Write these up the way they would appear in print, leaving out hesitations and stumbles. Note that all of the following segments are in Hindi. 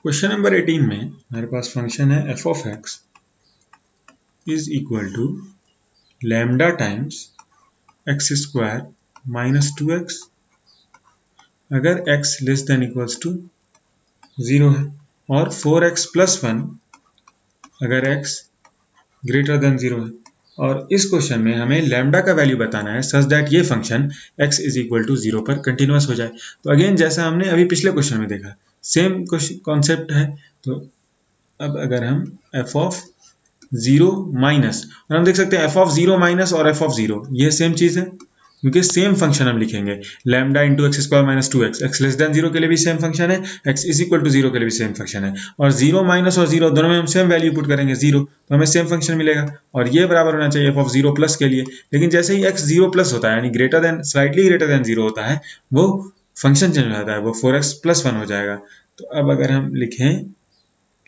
क्वेश्चन नंबर 18 में हमारे पास फंक्शन है f of x is equal to lambda times x square minus 2x अगर x less than equals to 0 है, और 4x प्लस 1 अगर x ग्रेटर देन 0 है। और इस क्वेश्चन में हमें लैम्डा का वैल्यू बताना है सच दैट ये function x is equal to 0 पर कंटिन्यूअस हो जाए। तो अगेन जैसा हमने अभी पिछले क्वेश्चन में देखा, सेम कॉन्सेप्ट है। तो अब अगर हम f ऑफ 0 माइनस, और हम देख सकते हैं f ऑफ 0 माइनस और f ऑफ 0 ये सेम चीज है, क्योंकि सेम फंक्शन हम लिखेंगे lambda into x square minus 2x, x less than 0 के लिए भी सेम फंक्शन है, x इज इक्वल टू 0 के लिए भी सेम फंक्शन है, और 0 माइनस और 0 दोनों में हम सेम वैल्यू पुट करेंगे 0, तो हमें सेम फंक्शन मिलेगा। और ये बराबर होना चाहिए f ऑफ 0 प्लस के लिए। लेकिन जैसे ही x 0 प्लस होता है, यानी greater than, slightly greater than 0 होता है, वो फंक्शन चेंज हो जाता है, वो 4x प्लस 1 हो जाएगा। तो अब अगर हम लिखें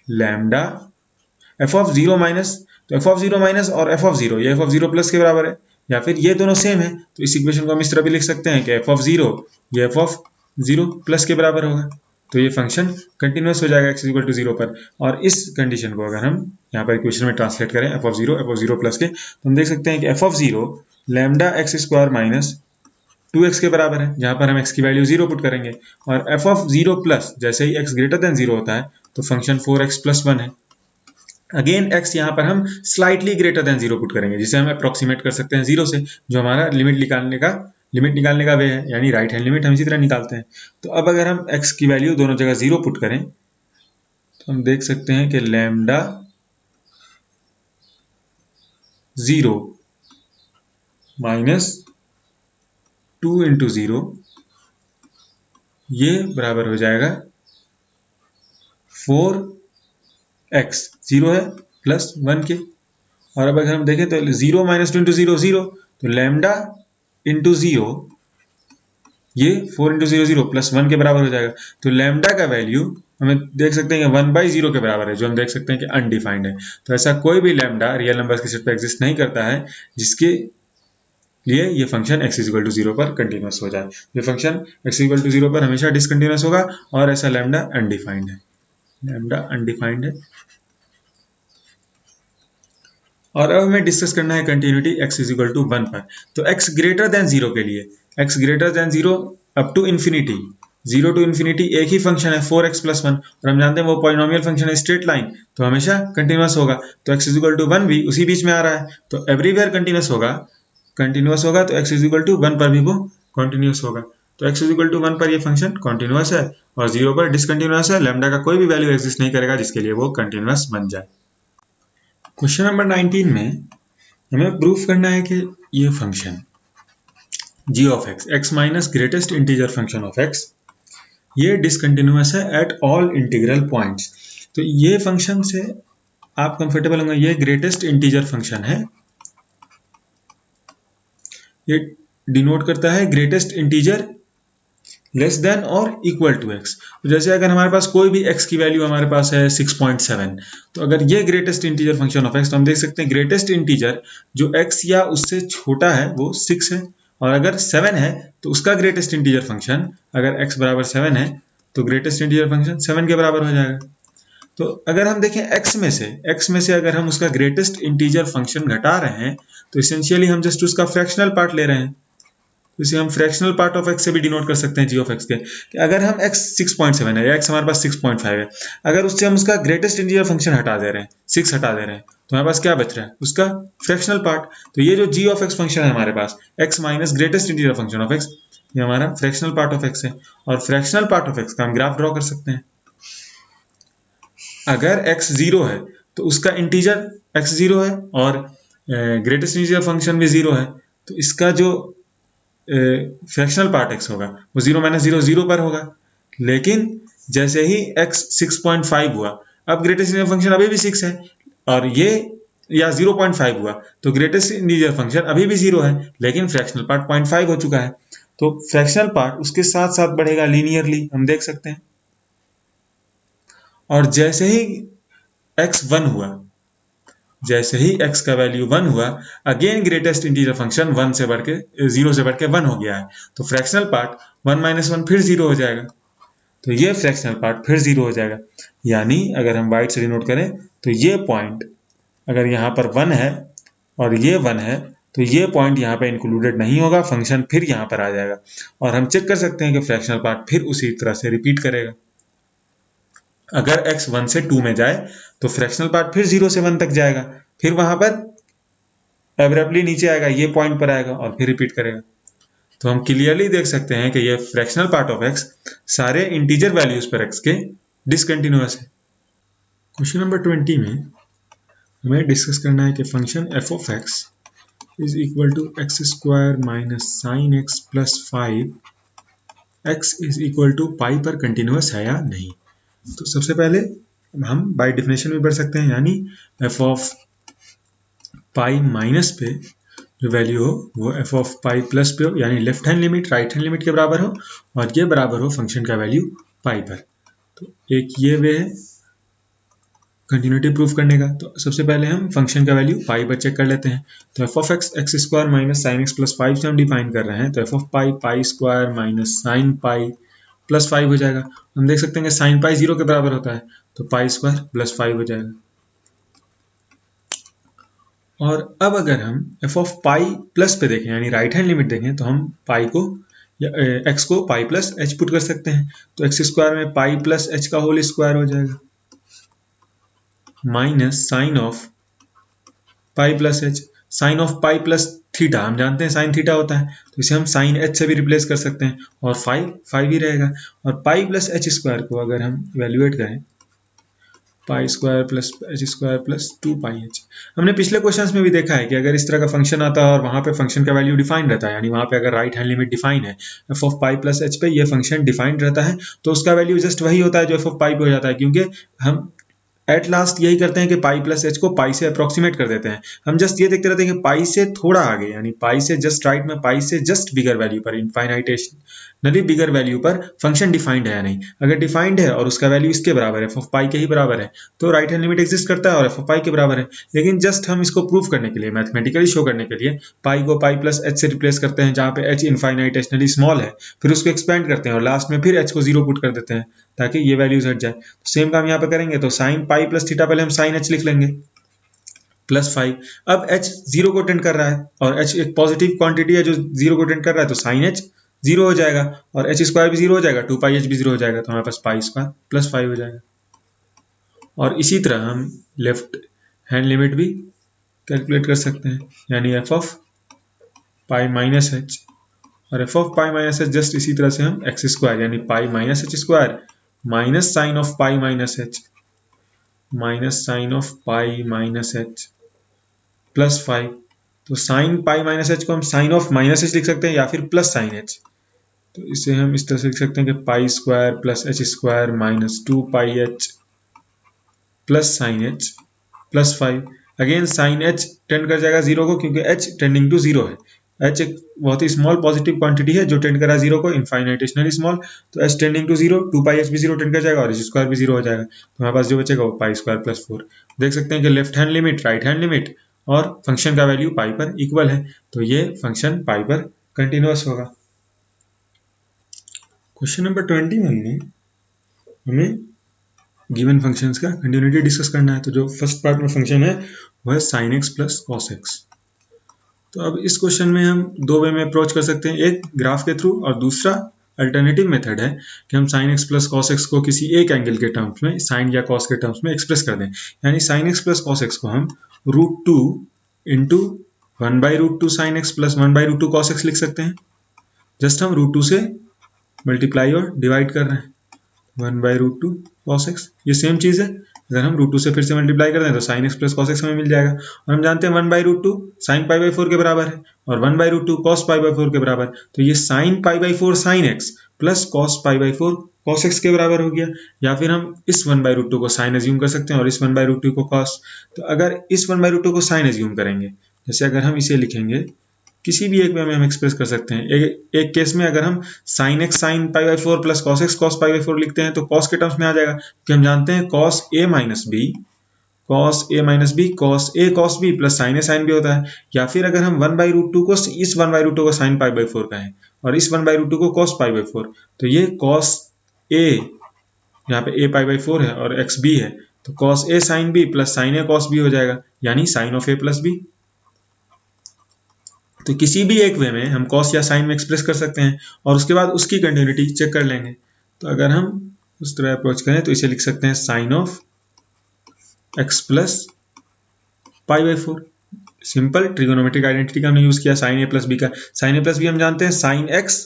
लैम्डा f ऑफ 0 माइनस, तो f ऑफ 0 माइनस और f ऑफ 0 ये f ऑफ 0 प्लस के बराबर है, या फिर ये दोनों सेम है, तो इस इक्वेशन को हम इस तरह भी लिख सकते हैं कि f ऑफ 0 ये f ऑफ 0 प्लस के बराबर होगा। तो ये फंक्शन कंटिन्यूअस हो जाएगा x इक्वल टू 0 पर। और इस कंडीशन को अगर हम यहाँ पर इक्वेशन में ट्रांसलेट करें f ऑफ 0 प्लस के, तो हम देख सकते हैं कि f of 0 lambda x square minus 2x के बराबर है, जहां पर हम x की वैल्यू 0 पुट करेंगे, और f ऑफ 0 प्लस जैसे ही x ग्रेटर देन 0 होता है तो फंक्शन 4x प्लस 1 है। अगेन x यहाँ पर हम स्लाइटली ग्रेटर देन 0 पुट करेंगे, जिसे हम अप्रोक्सीमेट कर सकते हैं 0 से, जो हमारा लिमिट निकालने का वे है, यानी राइट हैंड लिमिट हम इसी तरह निकालते हैं। तो अब अगर हम x की वैल्यू दोनों जगह 0 पुट करें, तो हम देख सकते हैं कि लैम्डा 0 माइनस 2 इंटू 0 ये बराबर हो जाएगा 4x, 0 है प्लस 1 के। और अब अगर हम देखें तो 0 माइनस 2 इंटू 0 0, तो लैम्डा इंटू 0 ये 4 इंटू 0 0 प्लस 1 के बराबर हो जाएगा। तो लैम्डा का वैल्यू हमें देख सकते हैं कि 1/0 के बराबर है, जो हम देख सकते हैं कि अनडिफाइंड है। तो ऐसा कोई भी लैम्डा रियल नंबर्स के सेट पर एग्जिस्ट नहीं करता है जिसके लिए ये फंक्शन x इक्वल टू 0 पर कंटिन्यूअस हो जाए। ये फंक्शन x इक्वल टू 0 पर हमेशा डिसकंटिन्यूअस होगा, और ऐसा लैम्डा अनडिफाइंड है, और अब हमें डिस्कस करना है continuity x is equal to 1 पर। तो x ग्रेटर देन 0 के लिए, x greater than 0 up to infinity, 0 to infinity एक ही फंक्शन है 4x प्लस 1, और हम जानते हैं वो पॉलिनोमियल फंक्शन है स्ट्रेट लाइन, तो हमेशा कंटिन्यूअस होगा। तो x इज इक्वल टू 1 भी उसी बीच में आ रहा है, तो एवरीवेयर कंटिन्यूअस होगा, तो x इज इक्वल टू 1 पर भी वो कंटिन्यूअस होगा। तो x इज इक्वल टू 1 पर ये फंक्शन कंटिन्यूअस है, और 0 पर डिसकंटिन्यूअस है, लैम्डा का कोई भी वैल्यू एग्जिस्ट नहीं करेगा जिसके लिए वो कंटिन्यूअस बन जाए। क्वेश्चन नंबर 19 में हमें प्रूफ करना है कि ये function g of x minus greatest integer function of x, ये डिसकंटिन्यूअस है एट ऑल इंटीग्रल पॉइंट्स। तो ये फंक्शन से आप कंफर्टेबल होंगे, ये ग्रेटेस्ट इंटीजर फंक्शन है, ये डिनोट करता है ग्रेटेस्ट इंटीजर लेस देन और इक्वल टू x। तो जैसे अगर हमारे पास कोई भी x की वैल्यू हमारे पास है 6.7, तो अगर ये greatest integer function of x, तो हम देख सकते हैं ग्रेटेस्ट इंटीजर जो x या उससे छोटा है वो 6 है, और अगर 7 है तो उसका ग्रेटेस्ट इंटीजर फंक्शन, अगर x बराबर 7 है तो ग्रेटेस्ट इंटीजर फंक्शन 7 के बराबर हो जाएगा। तो अगर हम देखें x में से अगर हम उसका ग्रेटेस्ट इंटीजर फंक्शन घटा रहे हैं, तो इसेंशियली हम जस्ट उसका फ्रैक्शनल पार्ट ले रहे हैं, इसे हम फ्रैक्शनल पार्ट ऑफ x से भी डिनोट कर सकते हैं g ऑफ x के, कि अगर हम x 6.7 है या x हमारे पास 6.5 है, अगर उससे हम उसका ग्रेटेस्ट इंटीजर फंक्शन हटा दे रहे हैं, 6 हटा दे रहे हैं, तो हमारे पास क्या बच रहा है, उसका फ्रैक्शनल पार्ट। तो ये जो g ऑफ x फंक्शन है हमारे पास, x minus greatest integer function of x, ये हमारा फ्रैक्शनल पार्ट ऑफ x है, और फ्रैक्शनल पार्ट ऑफ x का हम ग्राफ ड्रॉ कर सकते हैं। अगर x 0 है तो उसका इंटीजर x 0 है, और ग्रेटेस्ट इंटीजर फंक्शन भी 0 है, तो इसका जो फ्रैक्शनल पार्ट x होगा वो 0 माइनस 0 0 पर होगा। लेकिन जैसे ही x 6.5 हुआ, अब ग्रेटेस्ट इंटीजर फंक्शन अभी भी 6 है, और ये या 0.5 हुआ तो ग्रेटेस्ट इंटीजर फंक्शन अभी भी 0 है, लेकिन फ्रैक्शनल पार्ट 0.5 हो चुका है, तो फ्रैक्शनल पार्ट उसके साथ साथ बढ़ेगा लीनियरली, हम देख सकते हैं। और जैसे ही x 1 हुआ, जैसे ही x का वैल्यू 1 हुआ, अगेन ग्रेटेस्ट इंटीजर फंक्शन 0 से बढ़ के 1 हो गया है, तो फ्रैक्शनल पार्ट 1 माइनस 1 फिर 0 हो जाएगा। तो ये फ्रैक्शनल पार्ट फिर 0 हो जाएगा। यानी अगर हम वाइट से डिनोट करें तो ये पॉइंट अगर यहाँ पर 1 है और ये 1 है तो ये पॉइंट यहाँ पे इंक्लूडेड नहीं होगा, फंक्शन फिर यहाँ पर आ जाएगा और हम चेक कर सकते हैं कि फ्रैक्शनल पार्ट फिर उसी तरह से रिपीट करेगा। अगर x 1 से 2 में जाए तो फ्रैक्शनल पार्ट फिर 0 से 1 तक जाएगा, फिर वहां पर एब्रप्टली नीचे आएगा, ये पॉइंट पर आएगा और फिर रिपीट करेगा। तो हम क्लियरली देख सकते हैं कि ये फ्रैक्शनल पार्ट ऑफ x सारे इंटीजर वैल्यूज पर x के डिसकंटिन्यूअस है। क्वेश्चन नंबर 20 में हमें डिस्कस करना है कि function f of x is equal to x square minus sine x plus 5 x is equal to pi पर कंटिन्यूअस है या नहीं। तो सबसे पहले हम बाय डेफिनेशन में बढ़ सकते हैं, यानी f ऑफ पाई माइनस पे जो वैल्यू हो वो f ऑफ पाई प्लस पे हो, यानी left hand limit right hand limit के बराबर हो और ये बराबर हो फंक्शन का वैल्यू पाई पर। तो एक ये वे है कंटिन्यूटी प्रूफ करने का। तो सबसे पहले हम फंक्शन का वैल्यू पाई पर चेक कर लेते हैं। तो f of x x square minus sine x plus 5 से हम डिफाइन कर रहे हैं, तो f of pi pi square minus sine pi plus 5 हो जाएगा। हम देख सकते हैं कि साइन पाई 0 के बराबर होता है, तो पाई स्क्वायर प्लस 5 हो जाएगा। और अब अगर हम f ऑफ पाई प्लस पे देखें यानी राइट हैंड लिमिट देखें तो हम पाई को या x को पाई प्लस h पुट कर सकते हैं। तो एक्स स्क्वायर में पाई प्लस h का होल स्क्वायर हो जाएगा minus sine of pi plus h, sine of pi plus theta हम जानते हैं साइन थीटा होता है, तो इसे हम साइन h से भी रिप्लेस कर सकते हैं और 5 ही रहेगा। और पाई प्लस h स्क्वायर को अगर हम इवेल्युएट करें पाई square plus h square plus 2 pi H. हमने पिछले क्वेश्चंस में भी देखा है कि अगर इस तरह का फंक्शन आता है और वहां पे फंक्शन का वैल्यू डिफाइंड रहता है, यानी वहां पे अगर राइट हैंड लिमिट डिफाइन है F of pi plus H पे ये फंक्शन डिफाइंड रहता है, तो उसका वैल्यू जस्ट वही होता है जो एफ ऑफ पाई पे हो जाता है, क्योंकि हम एट लास्ट यही करते हैं कि पाई प्लस एच को पाई से अप्रोक्सीमेट कर देते हैं। हम जस्ट ये देखते रहते हैं कि पाई से थोड़ा आगे यानी पाई से जस्ट राइट में पाई से जस्ट बिगर वैल्यू पर इनफाइनाइटेशनली बिगर वैल्यू पर फंक्शन डिफाइंड है या नहीं। अगर डिफाइंड है और उसका वैल्यू इसके बराबर है एफ ऑफ पाई के ही बराबर है तो राइट हैंड लिमिट एग्जिस्ट करता है और एफ ऑफ पाई के बराबर है। लेकिन जस्ट हम इसको प्रूव करने के लिए मैथमेटिकली शो करने के लिए पाई को पाई प्लस एच से रिप्लेस करते हैं जहां पे एच इनफाइनाइटेशनली स्मॉल है, फिर उसको एक्सपेंड करते हैं और लास्ट में फिर एच को 0 पुट कर देते हैं ताकि ये वैल्यूज हट जाए। तो सेम काम यहाँ पे करेंगे, तो साइन पाई प्लस थीटा पहले हम साइन एच लिख लेंगे प्लस 5। अब एच 0 को टेंड कर रहा है और एच एक पॉजिटिव क्वांटिटी है जो 0 को टेंड कर रहा है, तो साइन एच 0 हो जाएगा और एच स्क्वायर भी 0 हो जाएगा, 2 पाई एच भी 0 हो जाएगा, तो हमारे पास पाई स्क्वायर प्लस 5 हो जाएगा। और इसी तरह हम लेफ्ट हैंड लिमिट भी कैलकुलेट कर सकते हैं, यानी f of pi minus h और f of pi minus h just इसी तरह से हम एक्स स्क्वायर यानी pi minus h square minus sine of pi minus h minus sine of pi minus h plus 5। तो साइन पाई माइनस एच को हम साइन ऑफ माइनस एच लिख सकते हैं या फिर प्लस साइन एच, तो इसे हम इस तरह से लिख सकते हैं कि pi square plus h square minus 2 pi h plus sine h plus 5। Again sine h tend कर जाएगा 0 को क्योंकि एच टेंडिंग टू 0 है। एच एक बहुत ही स्मॉल पॉजिटिव क्वांटिटी है जो टेंड कर रहा है 0 को, इनफाइनाइटेशनली स्मॉल, तो h tending to 0, 2 pi h भी 0 टेंड कर जाएगा और एच स्क्वायर भी 0 हो जाएगा, तो हमारे पास जो बचेगा वो पाई स्क्वायर प्लस 4। देख सकते हैं कि left hand limit right hand limit और फंक्शन का वैल्यू पाई पर इक्वल है, तो ये फंक्शन पाई पर कंटिन्यूअस होगा। क्वेश्चन नंबर 21 में हमें गिवन फंक्शंस का कंटिन्यूटी डिस्कस करना है। तो जो फर्स्ट पार्ट में फंक्शन है वो है sine x plus cos x. तो अब इस क्वेश्चन में हम दो वे में अप्रोच कर सकते हैं, एक ग्राफ के थ्रू और दूसरा अल्टरनेटिव मेथड है कि हम sin x plus cos x को किसी एक एंगल के टर्म्स में साइन या कॉस के टर्म्स में एक्सप्रेस कर दें। यानी sin x plus cos x को हम √2 into 1/√2 sin x plus 1/√2 cos x लिख सकते हैं। जस्ट हम √2 से मल्टीप्लाई और डिवाइड कर रहे हैं, 1/√2 cos x ये सेम चीज़ है। अगर हम √2 से फिर से मल्टीप्लाई कर दें तो sin x plus cos x हमें मिल जाएगा और हम जानते हैं 1/√2 sin π/4 के बराबर है और 1/√2 cos π/4 के बराबर, तो ये sin π/4 sin x plus cos π/4 cos x के बराबर हो गया। या फिर हम इस 1/√2 को sin एज्यूम कर सकते हैं और इस 1/√2 को cos। तो अगर इस 1/√2 को sin एज्यूम करेंगे, जैसे अगर हम इसे लिखेंगे किसी भी एक वे में हम एक्सप्रेस कर सकते हैं। एक केस में अगर हम sin x sin π/4 plus cos x cos π/4 लिखते हैं तो cos के टर्म्स में आ जाएगा, क्योंकि हम जानते हैं cos a minus b cos a cos b plus sin a sin b होता है। या फिर अगर हम 1/√2 को इस 1/√2 को sin π/4 कहें और इस 1/√2 को cos π/4, तो ये cos ए, यहाँ पे a π/4 है और x b है, तो cos a sin b plus sin a cos b हो जाएगा, यानी sin of a plus b। तो किसी भी एक वे में हम cos या sin में एक्सप्रेस कर सकते हैं और उसके बाद उसकी कंटिन्यूटी चेक कर लेंगे। तो अगर हम उस तरह अप्रोच करें तो इसे लिख सकते हैं sin of x plus π/4। Simple trigonometric identity का हमने यूज किया sin a प्लस b का। sin a प्लस b हम जानते हैं sin x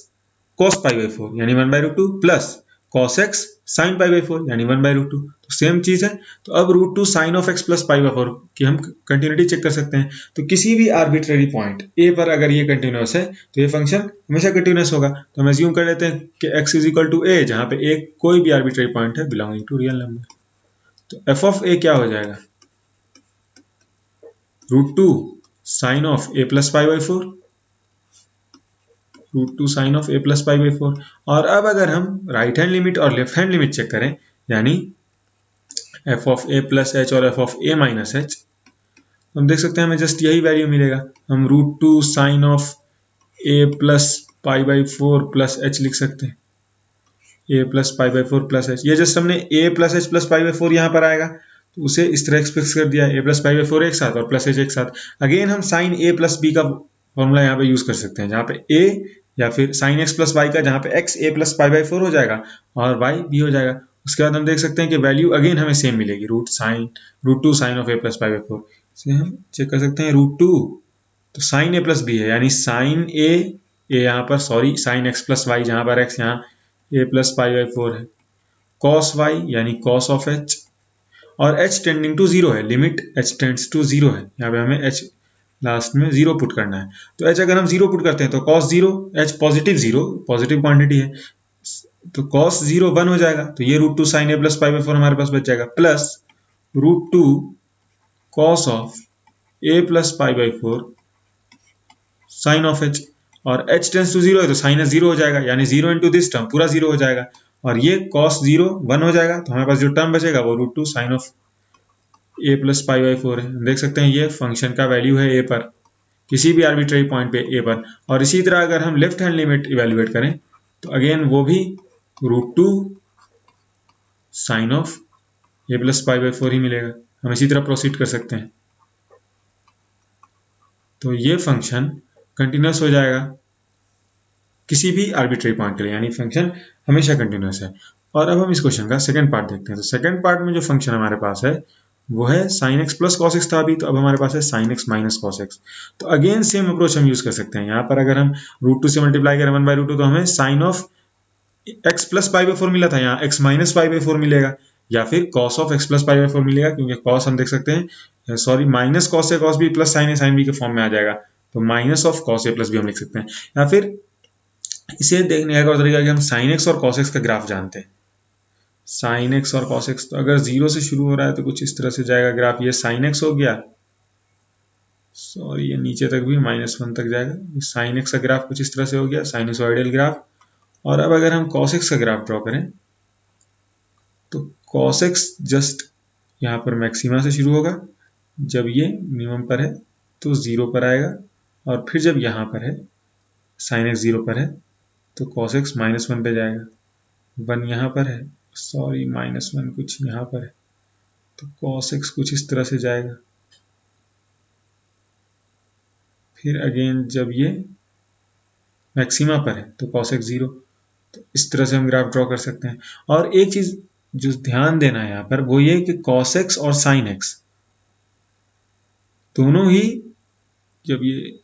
cos π/4 यानी 1/√2 प्लस cos x sin π/4 यानी 1/√2। तो सेम चीज है। तो अब √2 sin ऑफ x प्लस π/4 की हम कंटिन्यूटी चेक कर सकते हैं। तो किसी भी आर्बिट्रेरी पॉइंट a पर अगर ये कंटिन्यूअस है तो ये फंक्शन हमेशा कंटिन्यूअस होगा। तो हम एज्यूम कर लेते हैं कि x is equal to a, जहां पे a कोई भी आर्बिट्रेरी पॉइंट है बिलोंगिंग टू रियल नंबर। तो f ऑफ a क्या हो जाएगा? √2 sin of a plus π/4, √2 sin of a plus π/4। और अब अगर हम राइट हैंड लिमिट और लेफ्ट हैंड लिमिट चेक करें, यानी f of a plus h और f of a minus h, हम देख सकते हैं हमें जस्ट यही वैल्यू मिलेगा। हम √2 sin of a plus π/4 plus h लिख सकते हैं, a प्लस π/4 प्लस h। ये जस्ट हमने a प्लस h प्लस π/4 यहाँ पर आएगा तो उसे इस तरह एक्सप्रेस कर दिया, a प्लस π/4 एक साथ और प्लस h एक साथ। अगेन हम sin a प्लस b का फॉर्मूला यहाँ पे यूज कर सकते हैं, जहाँ पे a या फिर sin x प्लस y का, जहाँ पे x a प्लस π/4 हो जाएगा और y b हो जाएगा। उसके बाद हम देख सकते हैं कि वैल्यू अगेन हमें सेम मिलेगी, √2 sin ऑफ a प्लस π/4। इसे हम चेक कर सकते हैं √2 तो sin a प्लस b है, यानी sin a यहाँ पर sorry sin x plus y, जहाँ पर x यहाँ a प्लस π/4 है, cos y यानी cos ऑफ h, और h टेंडिंग टू 0 है, लिमिट h टेंड्स टू 0 है, यहाँ पे हमें h लास्ट में 0 पुट करना है। तो h अगर हम 0 पुट करते हैं तो cos 0, h positive 0, positive quantity है, तो cos 0 1 हो जाएगा। तो ये √2 sin a प्लस π/4 हमारे पास बच जाएगा, plus √2 cos of a plus π/4 sin of h, और h टेंड्स टू 0 है तो sin 0 हो जाएगा, यानी 0 इंटू दिस टर्म पूरा 0 हो जाएगा, और ये cos 0 1 हो जाएगा। तो हमारे पास जो टर्म बचेगा वो √2 sin ऑफ a प्लस π/4 है। देख सकते हैं ये फंक्शन का वैल्यू है a पर, किसी भी आर्बिट्रेरी पॉइंट पे a पर। और इसी तरह अगर हम लेफ्ट हैंड लिमिट इवेल्युएट करें तो अगेन वो भी √2 sin ऑफ a प्लस π/4 ही मिलेगा। हम इसी तरह प्रोसीड कर सकते हैं। तो ये फंक्शन कंटिन्यूअस हो जाएगा किसी भी आर्बिट्रेरी पॉइंट के लिए, यानी फंक्शन हमेशा कंटिन्यूअस है। और अब हम इस क्वेश्चन का सेकंड पार्ट देखते हैं। तो सेकंड पार्ट में जो फंक्शन हमारे पास है वो है sin x plus cos x था अभी, तो अब हमारे पास है sin x minus cos x। तो अगेन सेम अप्रोच हम यूज कर सकते हैं। यहाँ पर अगर हम √2 से मल्टीप्लाई करें 1/√2 तो हमें sin ऑफ x प्लस π/4 मिला था, यहाँ x माइनस π/4 मिलेगा, या फिर cos ऑफ x प्लस π/4 मिलेगा, क्योंकि cos हम देख सकते हैं sorry minus cos a cos b plus sin a sin b के फॉर्म में आ जाएगा, तो minus of cos a plus b हम लिख सकते हैं। या फिर इसे देखने का तरीका कि हम sin x और cos x का ग्राफ जानते हैं। sin x और cos x, तो अगर 0 से शुरू हो रहा है तो कुछ इस तरह से जाएगा ग्राफ, ये sin x हो गया, सॉरी ये नीचे तक भी -1 तक जाएगा, sin x का ग्राफ कुछ इस तरह से हो गया, साइनसोइडल ग्राफ। और अब अगर हम cos x का ग्राफ ड्रॉ करें तो cos x जस्ट यहाँ पर मैक्सिमा से शुरू होगा, जब ये मिनिमम पर है तो 0 पर आएगा, और फिर जब यहाँ पर है sin x 0 पर है तो cos x -1 पे जाएगा, 1 यहाँ पर है, सॉरी -1 कुछ यहाँ पर है, तो cos x कुछ इस तरह से जाएगा। फिर अगेन जब ये मैक्सिमा पर है तो cos x 0, तो इस तरह से हम ग्राफ ड्रॉ कर सकते हैं। और एक चीज जो ध्यान देना है यहाँ पर वो ये कि cos x और sin x दोनों ही, जब ये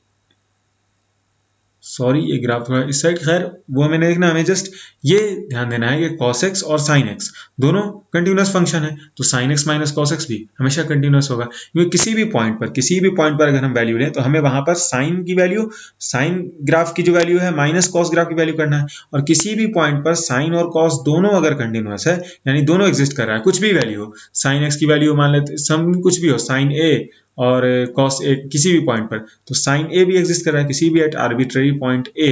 सॉरी ये ग्राफ थोड़ा इस साइड, खैर वो हमें देखना, हमें जस्ट ये ध्यान देना है कि cos x और sin x दोनों कंटिन्यूअस फंक्शन है, तो sin x minus cos x भी हमेशा कंटिन्यूअस होगा, क्योंकि किसी भी पॉइंट पर अगर हम वैल्यू लें तो हमें वहां पर sin की वैल्यू, sin ग्राफ की जो वैल्यू है माइनस cos ग्राफ की वैल्यू करना है। और किसी भी पॉइंट पर sin और cos दोनों अगर कंटिन्यूअस है, यानी दोनों एग्जिस्ट कर रहा है, कुछ भी वैल्यू हो, sin x की वैल्यू मान लेते सम कुछ भी हो, sin a और cos a किसी भी पॉइंट पर, तो sin a भी एग्जिस्ट कर रहा है किसी भी at arbitrary point a,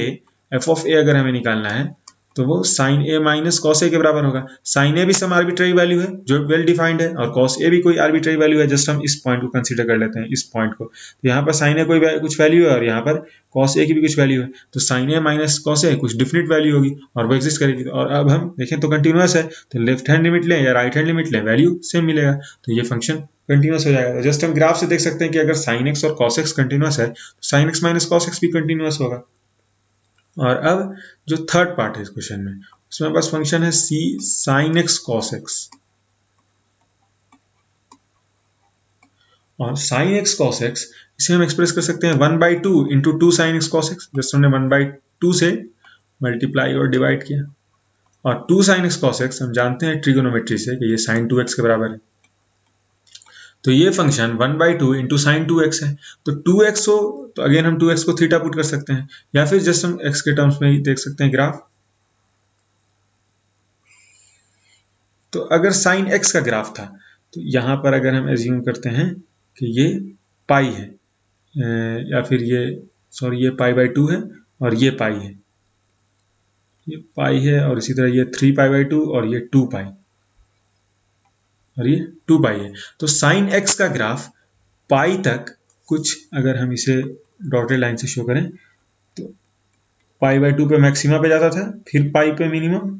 f of a अगर हमें निकालना है तो वो sine a minus cos a के बराबर होगा। साइन ए भी सम आर्बिट्रेरी वैल्यू है जो वेल डिफाइंड है, और कॉस ए भी कोई आर्बिट्रेरी वैल्यू है। जस्ट हम इस पॉइंट को कंसीडर कर लेते हैं, इस पॉइंट को। तो यहाँ पर साइन ए कोई कुछ वैल्यू है और यहाँ पर कॉस ए की भी कुछ वैल्यू है, तो साइन ए माइनस कॉस ए कुछ डिफिनिट वैल्यू होगी और वो एग्जिस्ट करेगी। और अब हम देखें तो कंटिन्यूअस है, तो लेफ्ट हैंड लिमिट लें या राइट हैंड लिमिट लें, वैल्यू सेम मिलेगा, तो ये फंक्शन कंटिन्यूअस हो जाएगा। तो जस्ट हम ग्राफ से देख सकते हैं कि अगर साइन एक्स और कॉस एक्स कंटिन्यूअस है तो sine x minus cos x भी कंटिन्यूअस होगा। और अब जो थर्ड पार्ट है इस क्वेश्चन में, उसमें बस फंक्शन है सी साइन एक्स कॉस एक्स, और साइन एक्स कॉस एक्स इसे हम एक्सप्रेस कर सकते हैं 1/2 into 2 sine x cos x. Just हमने 1/2 से मल्टीप्लाई और डिवाइड किया, और 2 साइन एक्स कॉस एक्स हम जानते हैं ट्रिगोनोमेट्री से कि ये साइन 2x के बराबर है। तो ये फंक्शन 1/2 इंटू साइन 2x है। तो 2x हो तो अगेन हम 2x को थीटा पुट कर सकते हैं, या फिर जस्ट हम x के टर्म्स में ही देख सकते हैं ग्राफ। तो अगर साइन x का ग्राफ था, तो यहां पर अगर हम एज्यूम करते हैं कि ये पाई है, या फिर ये पाई/2 है और ये पाई है, ये पाई है, और इसी तरह ये 3π/2 और ये 2π और ये 2π है। तो साइन x का ग्राफ पाई तक कुछ, अगर हम इसे डॉटेड लाइन से शो करें, तो पाई/2 पे मैक्सिमा पे जाता था, फिर पाई पे मिनिमम,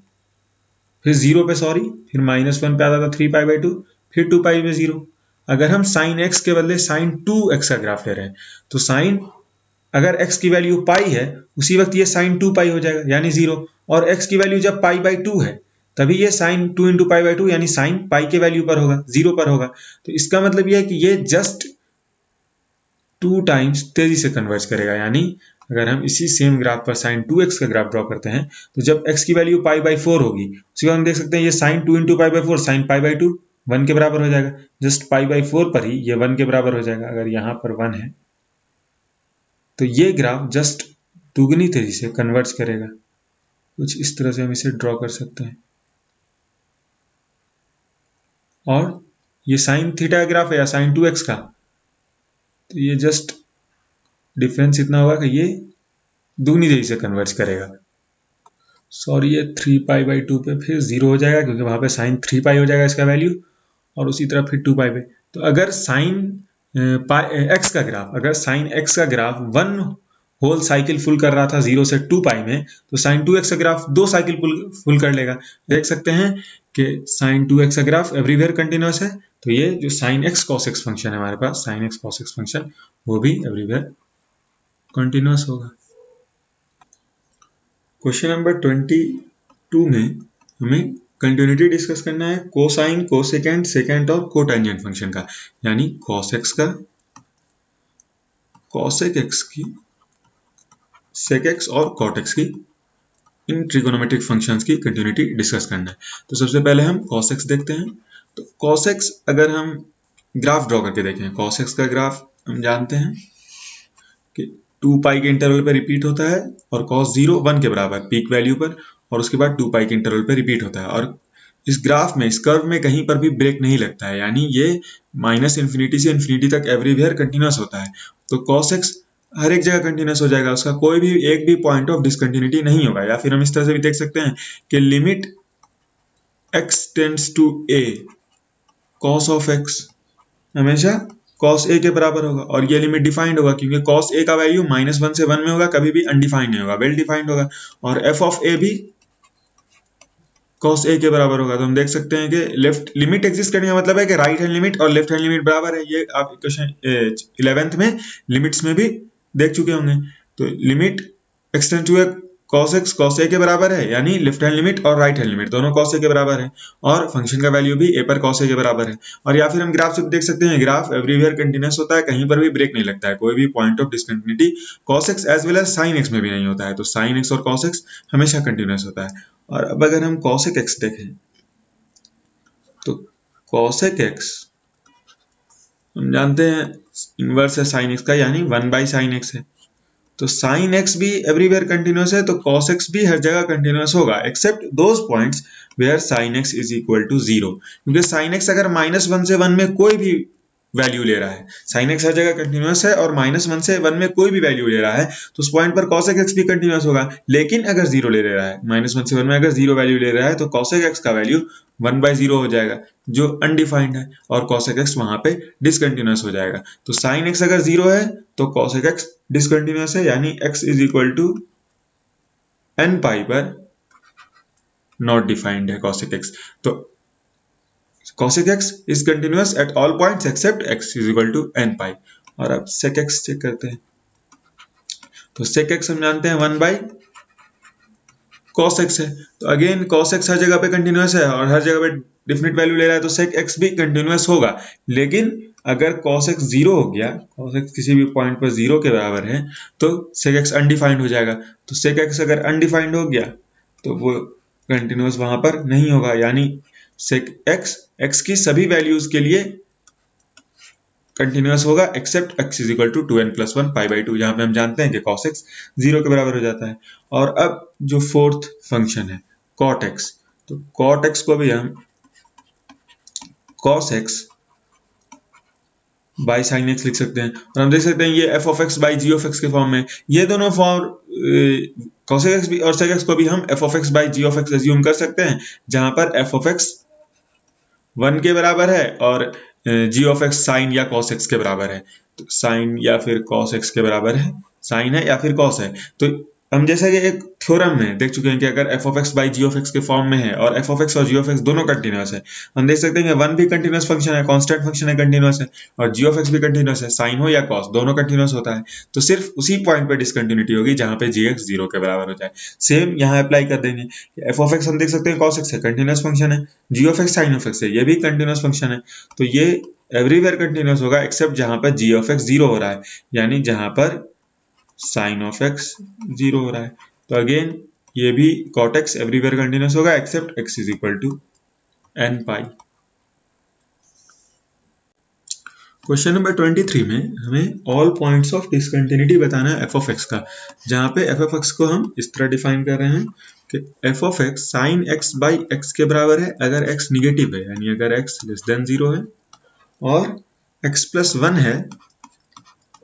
फिर 0 पे सॉरी, फिर -1 पे आता था 3π/2, फिर 2π में 0। अगर हम साइन x के बदले साइन 2x का ग्राफ ले रहे हैं, तो साइन अगर x की वैल्यू पाई है उसी वक्त ये साइन 2π हो जाएगा यानी 0, और x की वैल्यू जब पाई/2 है तभी ये साइन 2 इंटू पाई/2 यानी साइन पाई के वैल्यू पर होगा, 0 पर होगा। तो इसका मतलब यह है कि ये जस्ट 2 टाइम्स तेजी से कन्वर्ज करेगा। यानी अगर हम इसी सेम ग्राफ पर साइन 2x का ग्राफ ड्रॉ करते हैं, तो जब x की वैल्यू पाई/4 होगी, उसके बाद हम देख सकते हैं ये साइन 2 इंटू पाई/4 साइन पाई/2 1 के बराबर हो जाएगा। जस्ट पाई/4 पर ही ये 1 के बराबर हो जाएगा। अगर यहाँ पर 1 है तो ये ग्राफ जस्ट दुगनी तेजी से कन्वर्ज करेगा। कुछ इस तरह से हम इसे ड्रॉ कर सकते हैं। और ये साइन थीटा का ग्राफ है या साइन 2x का, तो ये जस्ट डिफरेंस इतना होगा कि ये दुगनी तेजी से कन्वर्ज करेगा। सॉरी, ये 3π/2 पे फिर 0 हो जाएगा क्योंकि वहां पे साइन 3π हो जाएगा इसका वैल्यू, और उसी तरह फिर 2π पे। तो अगर साइन x का ग्राफ, अगर साइन x का ग्राफ 1 होल साइकिल फुल कर रहा था 0 से 2π में, तो साइन 2x का ग्राफ 2 साइकिल फुल कर लेगा। देख सकते हैं कि साइन 2x का ग्राफ एवरीवेयर कंटिन्यूअस है, तो ये जो sine x cos x function है हमारे पास, sine x cos x function, वो भी एवरीवेयर कंटिन्यूअस होगा। क्वेश्चन नंबर 22 में हमें कंटिन्यूटी डिस्कस करना है कोसाइन, कोसेकेंट, सेकेंट और कोटेंजेंट फंक्शन का, यानी cos x का, cosec x की, sec x और cot x की, इन ट्रिगोनोमेट्रिक फंक्शंस की कंटिन्यूटी डिस्कस करना है। तो सबसे पहले हम cos x देखते हैं। तो cos x अगर हम ग्राफ ड्रॉ करके देखें, cos x का ग्राफ हम जानते हैं कि 2π के इंटरवल पर रिपीट होता है, और cos 0 1 के बराबर पीक वैल्यू पर, और उसके बाद 2π के इंटरवल पर रिपीट होता है। और इस ग्राफ में, इस कर्व में कहीं पर भी ब्रेक नहीं लगता है, यानी ये -∞ से ∞ तक एवरीवेयर कंटिन्यूअस होता है। तो cos x हर एक जगह कंटिन्यूअस हो जाएगा, उसका कोई भी एक भी पॉइंट ऑफ डिसकंटिन्यूटी नहीं होगा। या फिर हम इस तरह से भी देख सकते हैं कि limit x tends to a, cos of x हमेशा cos a के बराबर होगा, और ये लिमिट डिफाइंड होगा क्योंकि cos a का वैल्यू -1 से 1 में होगा, कभी भी अनडिफाइंड नहीं होगा, वेल डिफाइंड होगा। और f ऑफ a भी cos a के बराबर होगा। तो हम देख सकते हैं कि लेफ्ट लिमिट एग्जिस्ट करने का मतलब है कि राइट हैंड लिमिट और लेफ्ट हैंड लिमिट बराबर है। ये आप क्वेश्चन 11th में लिमिट्स में भी देख चुके होंगे। तो limit x tend to cos x cos a के बराबर है, यानी लेफ्ट हैंड लिमिट और राइट हैंड लिमिट दोनों cos a के बराबर है, और फंक्शन का वैल्यू भी a पर cos a के बराबर है। और या फिर हम ग्राफ से देख सकते हैं, ग्राफ एवरीवेयर कंटिन्यूअस होता है, कहीं पर भी ब्रेक नहीं लगता है, कोई भी point of discontinuity cos x as well as sin x में भी नहीं होता है। तो sin x और cos x हमेशा कंटिन्यूअस होता है। और अब अगर हम cosec x देखें, तो cosec x हम जानते हैं इनवर्स है sin x का, यानी 1/sin x है। तो sin x भी एवरीवेयर कंटिन्यूअस है, तो cos x भी हर जगह कंटिन्यूअस होगा except those points where sin x is equal to 0, क्योंकि sin x अगर -1 से 1 में कोई भी वैल्यू ले रहा है, साइन एक्स हर जगह कंटिन्यूअस है और -1 से 1 में कोई भी वैल्यू ले रहा है तो उस पॉइंट पर cosec x भी कंटिन्यूअस होगा। लेकिन अगर 0 ले रहा है, -1 से 1 में अगर 0 वैल्यू ले रहा है तो cosec x का वैल्यू 1/0 हो जाएगा जो अनडिफाइंड है और cosec x वहां पे डिसकंटिन्यूअस हो जाएगा। तो sin x अगर 0 है तो cosec x डिसकंटिन्यूअस है, यानी x is equal to n pi पर नॉट डिफाइंड है cosec x। तो cosec x is continuous at all points except x is equal to n pi। और अब sec x चेक करते हैं, तो sec x हम जानते हैं 1 by cos x है। तो अगेन cos x हर जगह पे कंटिन्यूअस है और हर जगह पे डिफिनिट वैल्यू ले रहा है तो sec x भी कंटिन्यूअस होगा। लेकिन अगर cos x 0 हो गया, cos x किसी भी पॉइंट पर 0 के बराबर है तो sec x अनडिफाइंड हो जाएगा। तो sec x अगर अनडिफाइंड हो गया तो वो कंटिन्यूअस वहां पर नहीं होगा, यानी sec x की सभी वैल्यूज के लिए कंटिन्यूअस होगा except x is equal to 2n+1 π/2, जहां पे हम जानते हैं कि cos x 0 के बराबर हो जाता है। और अब जो फोर्थ फंक्शन है cot x, तो cot x को भी हम cos x by sine x लिख सकते हैं और हम देख सकते हैं ये f of x by g of x के फॉर्म में। ये दोनों फॉर्म cos x भी और sec x को भी हम f of x by g of x assume कर सकते हैं, जहां पर f of x 1 के बराबर है और g of x साइन या cos x के बराबर है। तो साइन या फिर cos x के बराबर है, साइन है या फिर cos है। तो हम जैसा कि एक थ्योरम में देख चुके हैं कि अगर f of x by g of x के फॉर्म में है और f of x और g of x दोनों कंटिन्यूअस है, हम देख सकते हैं कि 1 भी कंटिन्यूअस फंक्शन है, कांस्टेंट फंक्शन है, कंटिन्यूअस है, और g of x भी कंटिन्यूअस है, साइन हो या cos दोनों कंटिन्यूअस होता है। तो सिर्फ उसी पॉइंट पे डिसकंटिन्यूटी होगी जहां पे gx 0 के बराबर हो जाए। सेम यहाँ अप्लाई कर देंगे, f of x हम देख सकते हैं cos x है, कंटिन्यूअस फंक्शन है, g of x sin of x है, ये भी कंटिन्यूअस फंक्शन है। तो ये एवरीवेयर कंटिन्यूअस होगा एक्सेप्ट जहां पर g of x 0 हो रहा है, यानी जहां पर sin of x 0 हो रहा है। तो अगेन ये भी cot x एवरीवेयर कंटिन्यूअस होगा except x is equal to n pi. Question number 23 में हमें ऑल पॉइंट्स ऑफ डिसकंटिन्यूटी बताना है f of x का, जहां पे f of x को हम इस तरह डिफाइन कर रहे हैं कि f of x sin x by x के बराबर है अगर x निगेटिव है, यानी अगर x लेस देन 0 है, और x प्लस 1 है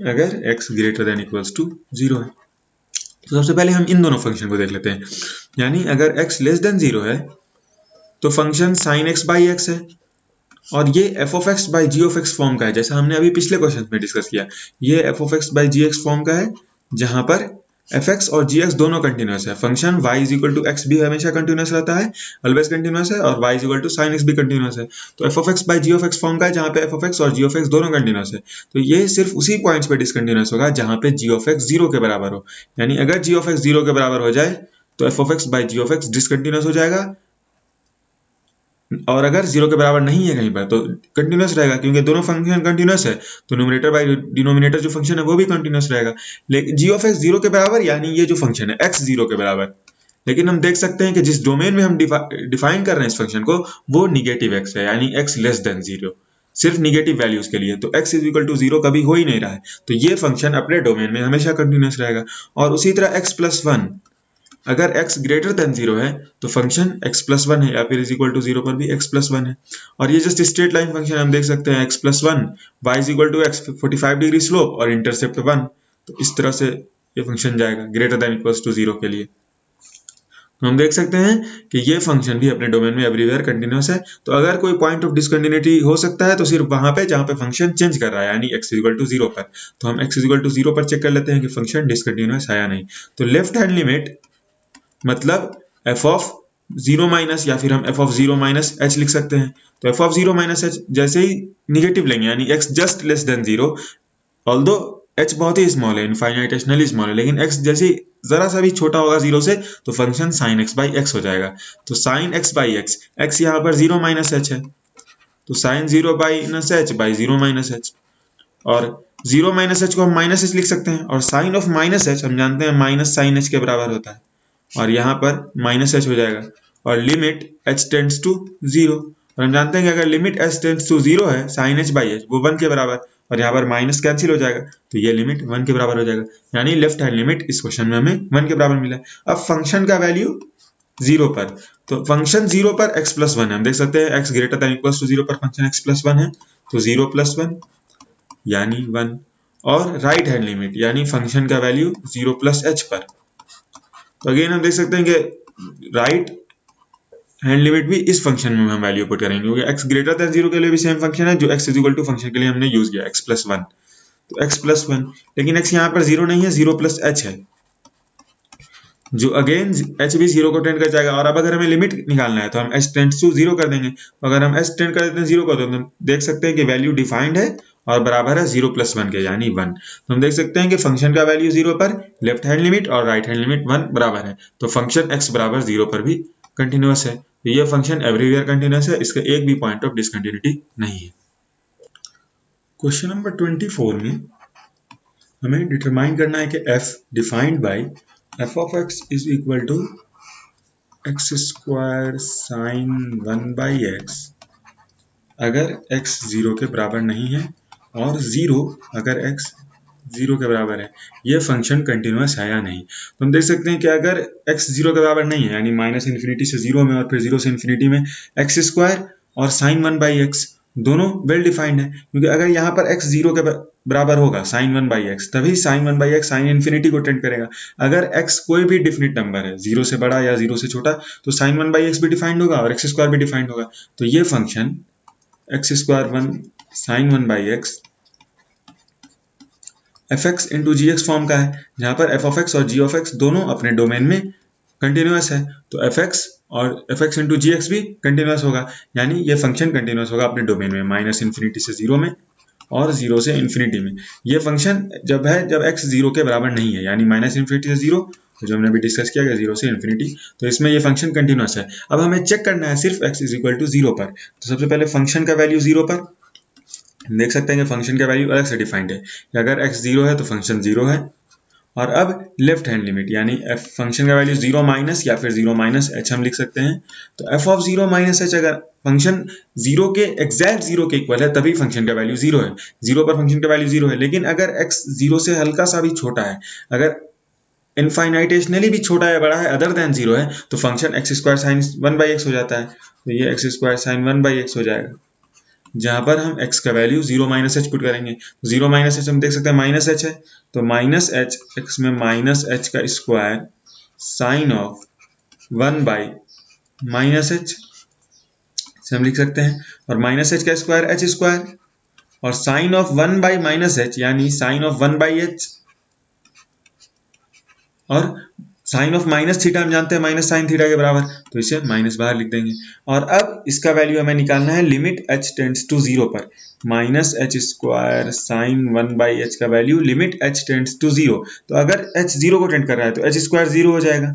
अगर x greater than equals to 0 है। तो सबसे पहले हम इन दोनों फंक्शन को देख लेते हैं, यानी अगर x लेस देन 0 है तो function sin x by x है और ये f of x by g of x form का है, जैसा हमने अभी पिछले क्वेश्चन में डिस्कस किया। ये f of x by gx form का है जहां पर fx और gx दोनों कंटिन्यूअस है। Function y is equal to x भी हमेशा कंटिन्यूअस रहता है, ऑलवेज कंटिन्यूअस है, और y is equal to sin x भी कंटिन्यूअस है। तो f of x by g of x form का है जहां पे f of x और g of x दोनों कंटिन्यूअस है। तो ये सिर्फ उसी पॉइंट्स पे डिसकंटिन्यूअस होगा जहां पे g of x 0 के बराबर हो, यानी अगर g of x 0 के बराबर हो जाए तो f of x by g of x discontinuous हो जाएगा, और अगर 0 के बराबर नहीं है कहीं पर तो कंटिन्यूअस रहेगा, क्योंकि दोनों फंक्शन कंटिन्यूअस है तो न्यूमरेटर बाई डिनोमिनेटर जो फंक्शन है वो भी कंटिन्यूअस रहेगा। लेकिन g of x 0 के बराबर, यानी ये जो फंक्शन है x 0 के बराबर, लेकिन हम देख सकते हैं कि जिस डोमेन में हम डिफाइन कर रहे हैं इस फंक्शन को वो निगेटिव x है, यानी x लेस देन 0, सिर्फ निगेटिव वैल्यूज के लिए। तो x इज इक्वल टू 0 कभी हो ही नहीं रहा है, तो ये फंक्शन अपने डोमेन में हमेशा कंटिन्यूअस रहेगा। और उसी तरह x प्लस 1, अगर x ग्रेटर देन 0 है तो फंक्शन x प्लस 1 है, या फिर इज इक्वल टू 0 पर भी x प्लस 1 है। और ये जस्ट स्ट्रेट लाइन फंक्शन हम देख सकते हैं x plus 1, y is equal to x 45 degree slope और इंटरसेप्ट 1। तो इस तरह से ये फंक्शन जाएगा ग्रेटर देन इक्वल्स टू 0 के लिए। तो हम देख सकते हैं कि ये फंक्शन भी अपने डोमेन में एवरीवेयर कंटिन्यूअस है। तो अगर कोई पॉइंट ऑफ डिसकंटिन्यूटी हो सकता है तो सिर्फ वहां पे जहां पे फंक्शन चेंज कर रहा है, यानी x इक्वल टू 0 पर। तो हम x इक्वल टू 0 पर चेक कर लेते हैं कि फंक्शन डिसकंटिन्यूअस है या नहीं। तो लेफ्ट हैंड लिमिट मतलब f of 0 माइनस, या फिर हम f of 0 माइनस h लिख सकते हैं। तो f of 0 माइनस h जैसे ही निगेटिव लेंगे, यानी x just less than 0, although h बहुत ही स्मॉल है, इनफाइनाइटेशनली स्मॉल है, लेकिन x जैसे जरा सा भी छोटा होगा 0 से तो function sin x by x हो जाएगा। तो sin x by x, x यहाँ पर 0 माइनस h है, तो sin 0 minus h by 0 minus h, और 0 माइनस h को हम माइनस h लिख सकते हैं, और साइन ऑफ माइनस h हम जानते हैं माइनस साइन h के बराबर होता है, और यहाँ पर माइनस h हो जाएगा। और लिमिट h टेंड्स टू 0, और हम जानते हैं कि अगर लिमिट h टेंड्स टू 0 है sin h बाई h वो 1 के बराबर, और यहाँ पर माइनस कैंसिल हो जाएगा तो ये लिमिट 1 के बराबर हो जाएगा, यानी लेफ्ट हैंड लिमिट इस क्वेश्चन में हमें 1 के बराबर मिला है। अब फंक्शन का वैल्यू 0 पर, तो फंक्शन 0 पर x प्लस 1 है, हम देख सकते हैं x greater than equals to 0 पर फंक्शन x प्लस 1 है, तो 0 प्लस 1, यानी 1, और राइट हैंड लिमिट यानी फंक्शन का वैल्यू 0 प्लस एच पर। तो अगेन हम देख सकते हैं कि राइट हैंड लिमिट भी इस फंक्शन में हम वैल्यू पुट करेंगे, क्योंकि x ग्रेटर देन 0 के लिए भी सेम फंक्शन है जो x is equal to function के लिए हमने यूज किया x प्लस 1। तो x प्लस 1, लेकिन x यहाँ पर 0 नहीं है, 0 प्लस एच है, जो अगेन h भी 0 को टेंड कर जाएगा। और अब अगर हमें लिमिट निकालना है तो हम h टेंड्स टू 0 कर देंगे। तो अगर हम h टेंड कर देते हैं 0 को, तो हम देख सकते हैं कि वैल्यू डिफाइंड है और बराबर है 0 प्लस 1 के, यानी 1। तो हम देख सकते हैं कि फंक्शन का वैल्यू 0 पर लेफ्ट हैंड लिमिट और राइट हैंड लिमिट 1 बराबर है, तो फंक्शन x बराबर 0 पर भी कंटिन्यूअस है। तो ये फंक्शन एवरीवेयर कंटिन्यूअस है, इसका एक भी पॉइंट ऑफ डिसकंटिन्यूटी नहीं है। क्वेश्चन नंबर 24 में हमें डिटरमाइन करना है कि f defined by f of x is equal to x square sine 1 by x अगर x 0 के बराबर नहीं है और 0 अगर x 0 के बराबर है, ये फंक्शन कंटिन्यूअस है या नहीं। तो हम देख सकते हैं कि अगर x 0 के बराबर नहीं है, यानी माइनस इन्फिनिटी से 0 में और फिर 0 से इन्फिनिटी में, एक्स स्क्वायर और साइन 1 बाई एक्स दोनों वेल डिफाइंड है, क्योंकि अगर यहाँ पर x 0 के बराबर होगा साइन 1 बाई एक्स, तभी sine 1 by x sine infinity को टेंड करेगा। अगर x कोई भी डिफिनिट नंबर है, 0 से बड़ा या 0 से छोटा, तो साइन 1 बाई एक्स भी डिफाइंड होगा और एक्स स्क्वायर भी डिफाइंड होगा। तो ये function x square 1 sine 1 by x f x into g x form का है, जहां पर एफ ऑफ एक्स और जी ऑफ एक्स दोनों अपने डोमेन में कंटिन्यूअस है। तो एफ एक्स और F x into g x भी कंटिन्यूअस होगा, यानी ये फंक्शन कंटिन्यूअस होगा अपने डोमेन में, माइनस इन्फिनिटी से 0 में और 0 से इन्फिनिटी में। ये फंक्शन जब है जब x 0 के बराबर नहीं है, यानी माइनस इन्फिनिटी से 0, तो जो हमने अभी डिस्कस किया गया 0 से इन्फिनिटी, तो इसमें ये फंक्शन कंटिन्यूअस है। अब हमें चेक करना है सिर्फ x इज इक्वल टू 0 पर। तो सबसे पहले फंक्शन का वैल्यू 0 पर देख सकते हैं कि फंक्शन का वैल्यू अलग से डिफाइंड है कि अगर x 0 है तो फंक्शन 0 है। और अब लेफ्ट हैंड लिमिट यानी f फंक्शन का वैल्यू 0 माइनस या फिर 0 माइनस h हम लिख सकते हैं। तो f ऑफ 0 माइनस h अगर फंक्शन 0 के एग्जैक्ट 0 के इक्वल है, तभी फंक्शन का वैल्यू 0 है। 0 पर फंक्शन का वैल्यू 0 है, लेकिन अगर x 0 से हल्का सा भी छोटा है, अगर इनफाइनाइटेशनली भी छोटा या बड़ा है, अदर देन 0 है, तो function x square sine 1 by x हो जाता है। तो ये x square sine 1 by x हो जाएगा, जहां पर हम x का वैल्यू 0 माइनस एच पुट करेंगे। 0 माइनस एच हम देख सकते हैं माइनस एच है, तो माइनस एच एक्स में माइनस एच का square sine of 1 by minus h से हम लिख सकते हैं, और माइनस एच का स्क्वायर एच स्क्वायर, और sine of 1 by minus h यानी साइन ऑफ 1 बाई एच, और साइन ऑफ माइनस थीटा हम जानते हैं माइनस साइन थीटा के बराबर, तो इसे माइनस बाहर लिख देंगे। और अब इसका वैल्यू हमें निकालना है लिमिट h टेंड्स टू 0 पर, minus h square sine 1 by h का value limit h tends to 0। तो अगर h 0 को टेंड कर रहा है तो h स्क्वायर 0 हो जाएगा,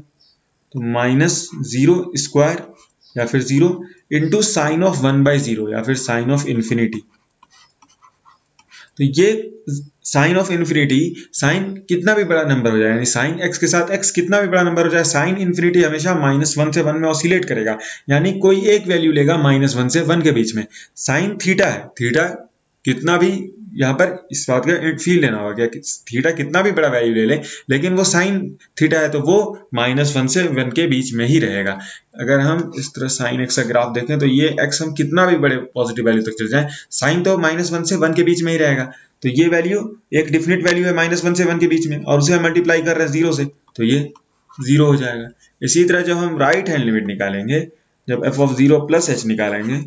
तो माइनस 0 स्क्वायर या फिर 0 इंटू साइन ऑफ 1 बाई 0 या फिर साइन ऑफ इन्फिनिटी। तो ये साइन ऑफ इन्फिनिटी, साइन कितना भी बड़ा नंबर हो जाए, यानी साइन एक्स के साथ एक्स कितना भी बड़ा नंबर हो जाए, साइन इन्फिनिटी हमेशा -1 से 1 में ऑसिलेट करेगा, यानी कोई एक वैल्यू लेगा -1 से 1 के बीच में। साइन थीटा है, थीटा कितना भी, यहाँ पर इस बात का फील लेना होगा कि थीटा कितना भी बड़ा वैल्यू ले ले, लेकिन वो साइन थीटा है तो वो -1 से 1 के बीच में ही रहेगा। अगर हम इस तरह साइन एक्स का ग्राफ देखें तो ये एक्स हम कितना भी बड़े पॉजिटिव वैल्यू तक चले जाएं, साइन तो -1 से 1 के बीच में ही रहेगा। तो ये वैल्यू एक डिफिनिट वैल्यू है -1 से 1 के बीच में, और उसे हम मल्टीप्लाई कर रहे हैं 0 से, तो ये 0 हो जाएगा। इसी तरह जब हम राइट हैंड लिमिट निकालेंगे, जब f ऑफ 0 प्लस h निकालेंगे,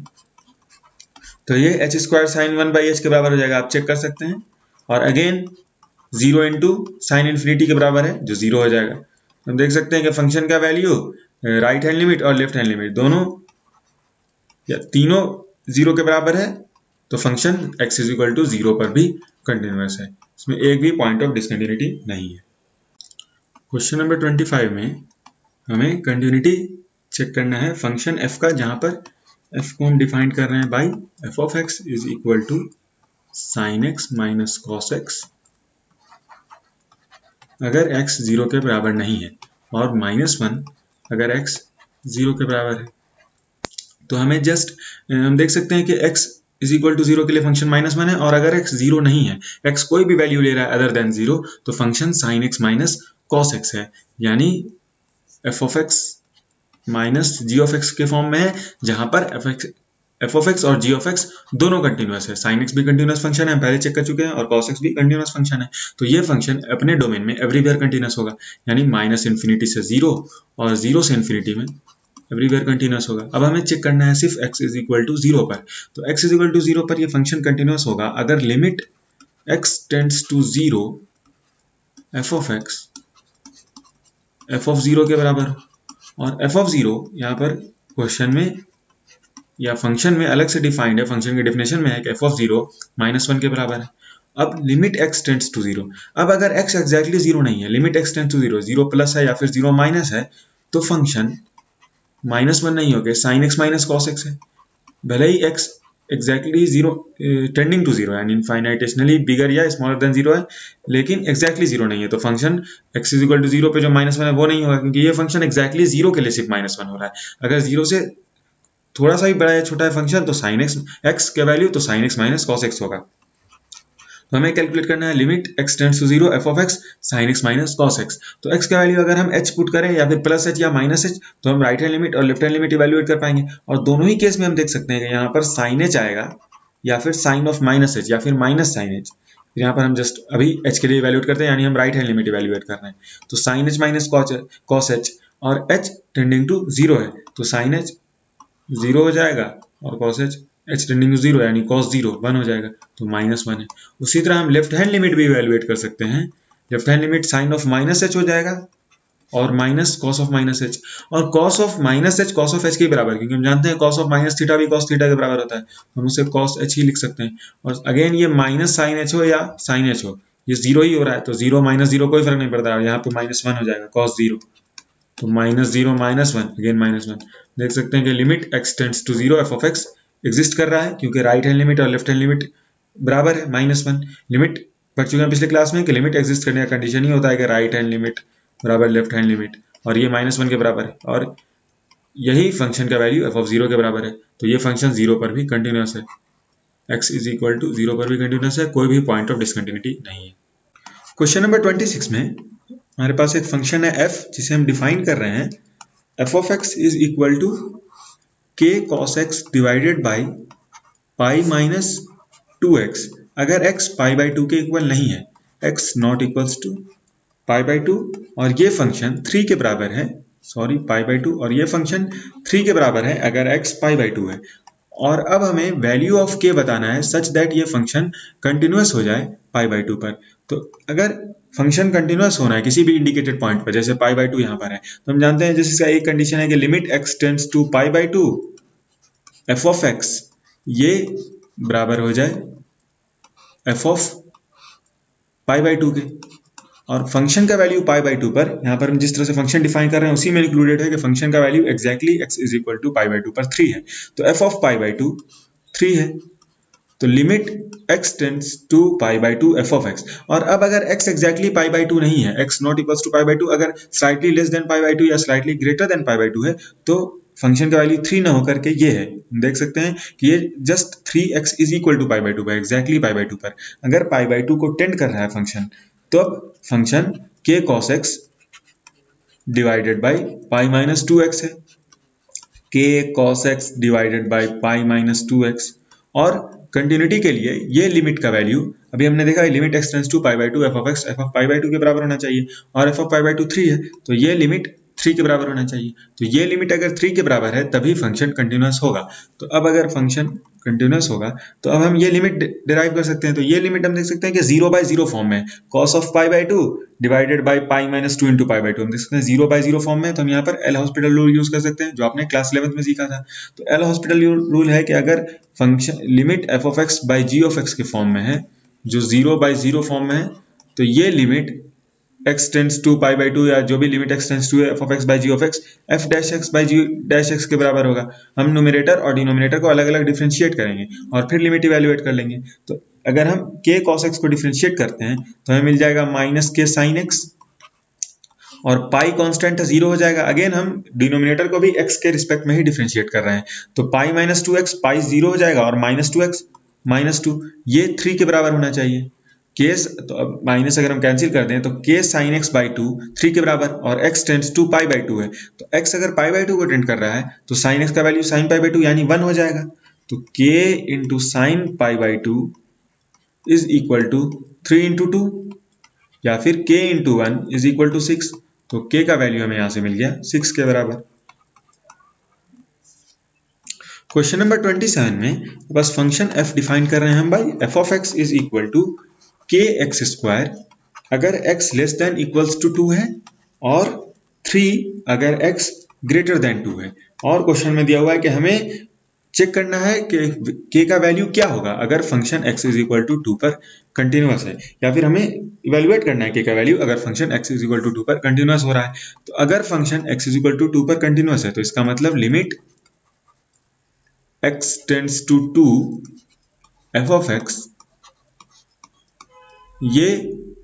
तो ये H square sine 1 by H के बराबर हो जाएगा, आप चेक कर सकते हैं। और अगेन 0 इंटू साइन इन्फिनिटी के बराबर है, जो 0 हो जाएगा। हम देख सकते हैं कि फंक्शन का वैल्यू राइट हैंड लिमिट और लेफ्ट हैंड लिमिट दोनों या तीनों 0 के बराबर है, तो function x is equal to 0 पर भी कंटिन्यूअस है, इसमें एक भी पॉइंट ऑफ डिसकंटिन्यूटी नहीं है। क्वेश्चन नंबर 25 में हमें कंटिन्यूटी चेक करना है फंक्शन f का, जहां पर f को हम डिफाइन कर रहे हैं by f of x is equal to sine x minus cos x अगर x 0 के बराबर नहीं है, और -1 अगर x 0 के बराबर है। तो हमें जस्ट हम देख सकते हैं कि x इज इक्वल टू 0 के लिए फंक्शन -1 है, और अगर x 0 नहीं है, x कोई भी वैल्यू ले रहा है अदर देन 0, तो function sine x minus cos x है, यानी f of x minus g of x के फॉर्म में है, जहां पर एफ ऑफ एक्स और जी ऑफ एक्स दोनों कंटिन्यूअस है। साइन एक्स भी कंटिन्यूअस फंक्शन है, हम पहले चेक कर चुके हैं, और कॉस एक्स भी कंटिन्यूअस फंक्शन है। तो ये फंक्शन अपने डोमेन में एवरीवेयर कंटिन्यूअस होगा, यानी माइनस इन्फिनिटी से जीरो और जीरो से इन्फिनिटी में एवरीवेयर कंटिन्यूअस होगा। अब हमें चेक करना है सिर्फ x is equal to zero पर। तो x is equal to zero पर ये फंक्शन कंटिन्यूअस होगा अगर limit x tends to zero f of x f of zero के बराबर हो। और एफ ऑफ जीरो यहाँ पर क्वेश्चन में या फंक्शन में अलग से डिफाइंड है, फंक्शन के डेफिनेशन में है कि एफ ऑफ जीरो -1 के बराबर है। अब limit x tends to zero, अब अगर x एग्जैक्टली जीरो नहीं है, limit x tends to zero, zero plus है या फिर जीरो माइनस है, तो फंक्शन -1 नहीं होगा, sine x minus cos x है। भले ही x exactly zero tending to zero यानी इनफाइनाइटेशनली बिगर या स्मॉलर देन जीरो है, लेकिन एग्जैक्टली जीरो नहीं है, तो function x is equal to zero पे जो -1 है वो नहीं होगा, क्योंकि ये फंक्शन एग्जैक्टली जीरो के लिए सिर्फ -1 हो रहा है। अगर जीरो से थोड़ा सा भी बड़ा या छोटा है फंक्शन तो साइन एक्स का वैल्यू तो sine x minus cos x होगा। तो हमें कैलकुलेट करना है limit x tends to zero f of x sine x minus cos x. तो x का वैल्यू अगर हम h पुट करें या फिर प्लस h या माइनस h, तो हम राइट हैंड लिमिट और लेफ्ट हैंड लिमिट इवैल्यूएट कर पाएंगे। और दोनों ही केस में हम देख सकते हैं कि यहाँ पर साइन h आएगा या फिर साइन ऑफ माइनस h या फिर माइनस साइन h। फिर यहाँ पर हम जस्ट अभी h के लिए इवैल्यूएट करते हैं, यानी हम राइट हैंड लिमिट इवैल्यूएट कर रहे हैं। तो sine h minus cos h और h टेंडिंग टू जीरो है, तो साइन h जीरो हो जाएगा और cos h tending to zero यानी कॉस जीरो 1 हो जाएगा, तो -1 है। उसी तरह हम लेफ्ट हैंड लिमिट भी इवैल्यूएट कर सकते हैं। Left hand limit sine of minus h हो जाएगा और minus cos of minus h, और cos of minus h cos of h के बराबर, क्योंकि हम जानते हैं कॉस ऑफ माइनस थीटा भी कॉस थीटा के बराबर होता है, तो हम उसे कॉस h ही लिख सकते हैं। और अगेन ये माइनस साइन h हो या साइन h हो, ये जीरो ही हो रहा है, तो जीरो माइनस जीरो कोई फर्क नहीं पड़ता, यहाँ पे -1 हो जाएगा कॉस जीरो, तो -0 -1 अगेन -1। देख सकते हैं कि limit x tends to zero f of x exist कर रहा है, क्योंकि राइट हैंड लिमिट और लेफ्ट हैंड लिमिट बराबर है -1। लिमिट पढ़ चुके हैं पिछले क्लास में कि लिमिट एग्जिस्ट करने का कंडीशन ही होता है कि राइट हैंड लिमिट बराबर लेफ्ट हैंड लिमिट, और ये -1 के बराबर है, और यही फंक्शन का वैल्यू एफ ऑफ जीरो के बराबर है। तो ये फंक्शन जीरो पर भी कंटिन्यूअस है, x is equal to zero पर भी कंटिन्यूअस है, कोई भी पॉइंट ऑफ डिसकंटिन्यूटी नहीं है। क्वेश्चन नंबर 26 में हमारे पास एक फंक्शन है f, जिसे हम डिफाइन कर रहे हैं f of x is equal to k cos x divided by pi minus 2x, अगर x पाई बाई 2 के इक्वल नहीं है, x not equals to pi by 2, और ये फंक्शन 3 के बराबर है, सॉरी पाई बाई 2, और ये फंक्शन 3 के बराबर है अगर x पाई बाई 2 है। और अब हमें वैल्यू ऑफ k बताना है सच दैट ये फंक्शन कंटिन्यूअस हो जाए पाई बाई 2 पर। तो अगर फंक्शन कंटिन्यूअस होना है किसी भी इंडिकेटेड पॉइंट पर, जैसे पाई बाई 2 यहाँ पर है, तो हम जानते हैं जैसे इसका एक कंडीशन है कि limit x tends to pi by 2 f of x ये बराबर हो जाए एफ ऑफ पाई बाई 2 के, और फंक्शन का वैल्यू पाई बाई 2 पर, यहाँ पर हम जिस तरह से फंक्शन डिफाइन कर रहे हैं उसी में इंक्लूडेड है कि फंक्शन का value exactly x is equal to pi by 2 पर 3 है, तो एफ ऑफ पाई बाई 2 3 है। तो limit x tends to pi by 2 f of x, और अब अगर x एग्जैक्टली पाई बाई 2 नहीं है, x not equals to pi by 2, अगर slightly less than pi by 2 या slightly greater than pi by 2 है, तो फंक्शन का वैल्यू 3 ना होकर के ये है। देख सकते हैं कि ये just 3x is equal to pi by 2 पर, एग्जैक्टली पाई बाई 2 पर। अगर पाई बाई 2 को टेंड कर रहा है फंक्शन, तो अब function k cos x divided by pi minus 2x है, k cos x divided by pi minus 2x। और कंटिन्यूटी के लिए ये लिमिट का वैल्यू अभी हमने देखा है, limit x tends to pi by 2 f of x f of pi by 2 के बराबर होना चाहिए, और एफ ऑफ पाई बाई 2 3 है, तो ये लिमिट 3 के बराबर होना चाहिए। तो ये लिमिट अगर 3 के बराबर है तभी फंक्शन कंटिन्यूअस होगा। तो अब अगर फंक्शन कंटिन्यूअस होगा तो अब हम ये लिमिट डिराइव कर सकते हैं। तो ये लिमिट हम देख सकते हैं कि 0/0 फॉर्म में, cos of pi by 2 divided by pi minus 2 into pi by 2, हम देख सकते हैं 0/0 फॉर्म में। तो हम यहाँ पर एल हॉस्पिटल रूल यूज कर सकते हैं जो आपने क्लास 11th में सीखा था। तो एल हॉस्पिटल रूल है कि अगर function limit f of x by g of x के फॉर्म में है, जो 0/0 फॉर्म में है, तो ये limit x tends to pi by 2 या जो भी limit x tends to f of x by g of x f dash x by g dash x के बराबर होगा। हम न्यूमरेटर और डिनोमिनेटर को अलग अलग डिफरेंशिएट करेंगे और फिर लिमिट इवैल्यूएट कर लेंगे। तो अगर हम k cos x को डिफरेंशिएट करते हैं तो हमें मिल जाएगा माइनस k sin x, और पाई कांस्टेंट 0 हो जाएगा। अगेन हम डिनोमिनेटर को भी x के रिस्पेक्ट में ही डिफरेंशिएट कर रहे हैं, तो पाई माइनस 2x पाई 0 हो जाएगा, और माइनस 2x माइनस 2 ये 3 के बराबर होना चाहिए। केस तो अब माइनस अगर हम कैंसिल कर दें तो k sin x बाई 2 3 के बराबर, और x tends to pi by 2 है, तो x अगर पाई बाई 2 को टेंड कर रहा है तो sin x का वैल्यू sin पाई बाई 2 यानी 1 हो जाएगा। तो k into sine pi by 2 is equal to 3 into 2, या फिर k into 1 is equal to 6। तो k का वैल्यू हमें यहां से मिल गया 6 के बराबर। क्वेश्चन नंबर 27 में बस फंक्शन f डिफाइन कर रहे हैं हम by f of x is equal to k x square अगर x less than equals to 2 है, और 3 अगर x ग्रेटर देन 2 है। और क्वेश्चन में दिया हुआ है कि हमें चेक करना है कि k का वैल्यू क्या होगा अगर function x is equal to 2 पर कंटिन्यूअस है, या फिर हमें इवेल्युएट करना है k का वैल्यू अगर function x is equal to 2 पर कंटिन्यूअस हो रहा है। तो अगर function x is equal to 2 पर कंटिन्यूअस है तो इसका मतलब limit x tends to 2 f of x ये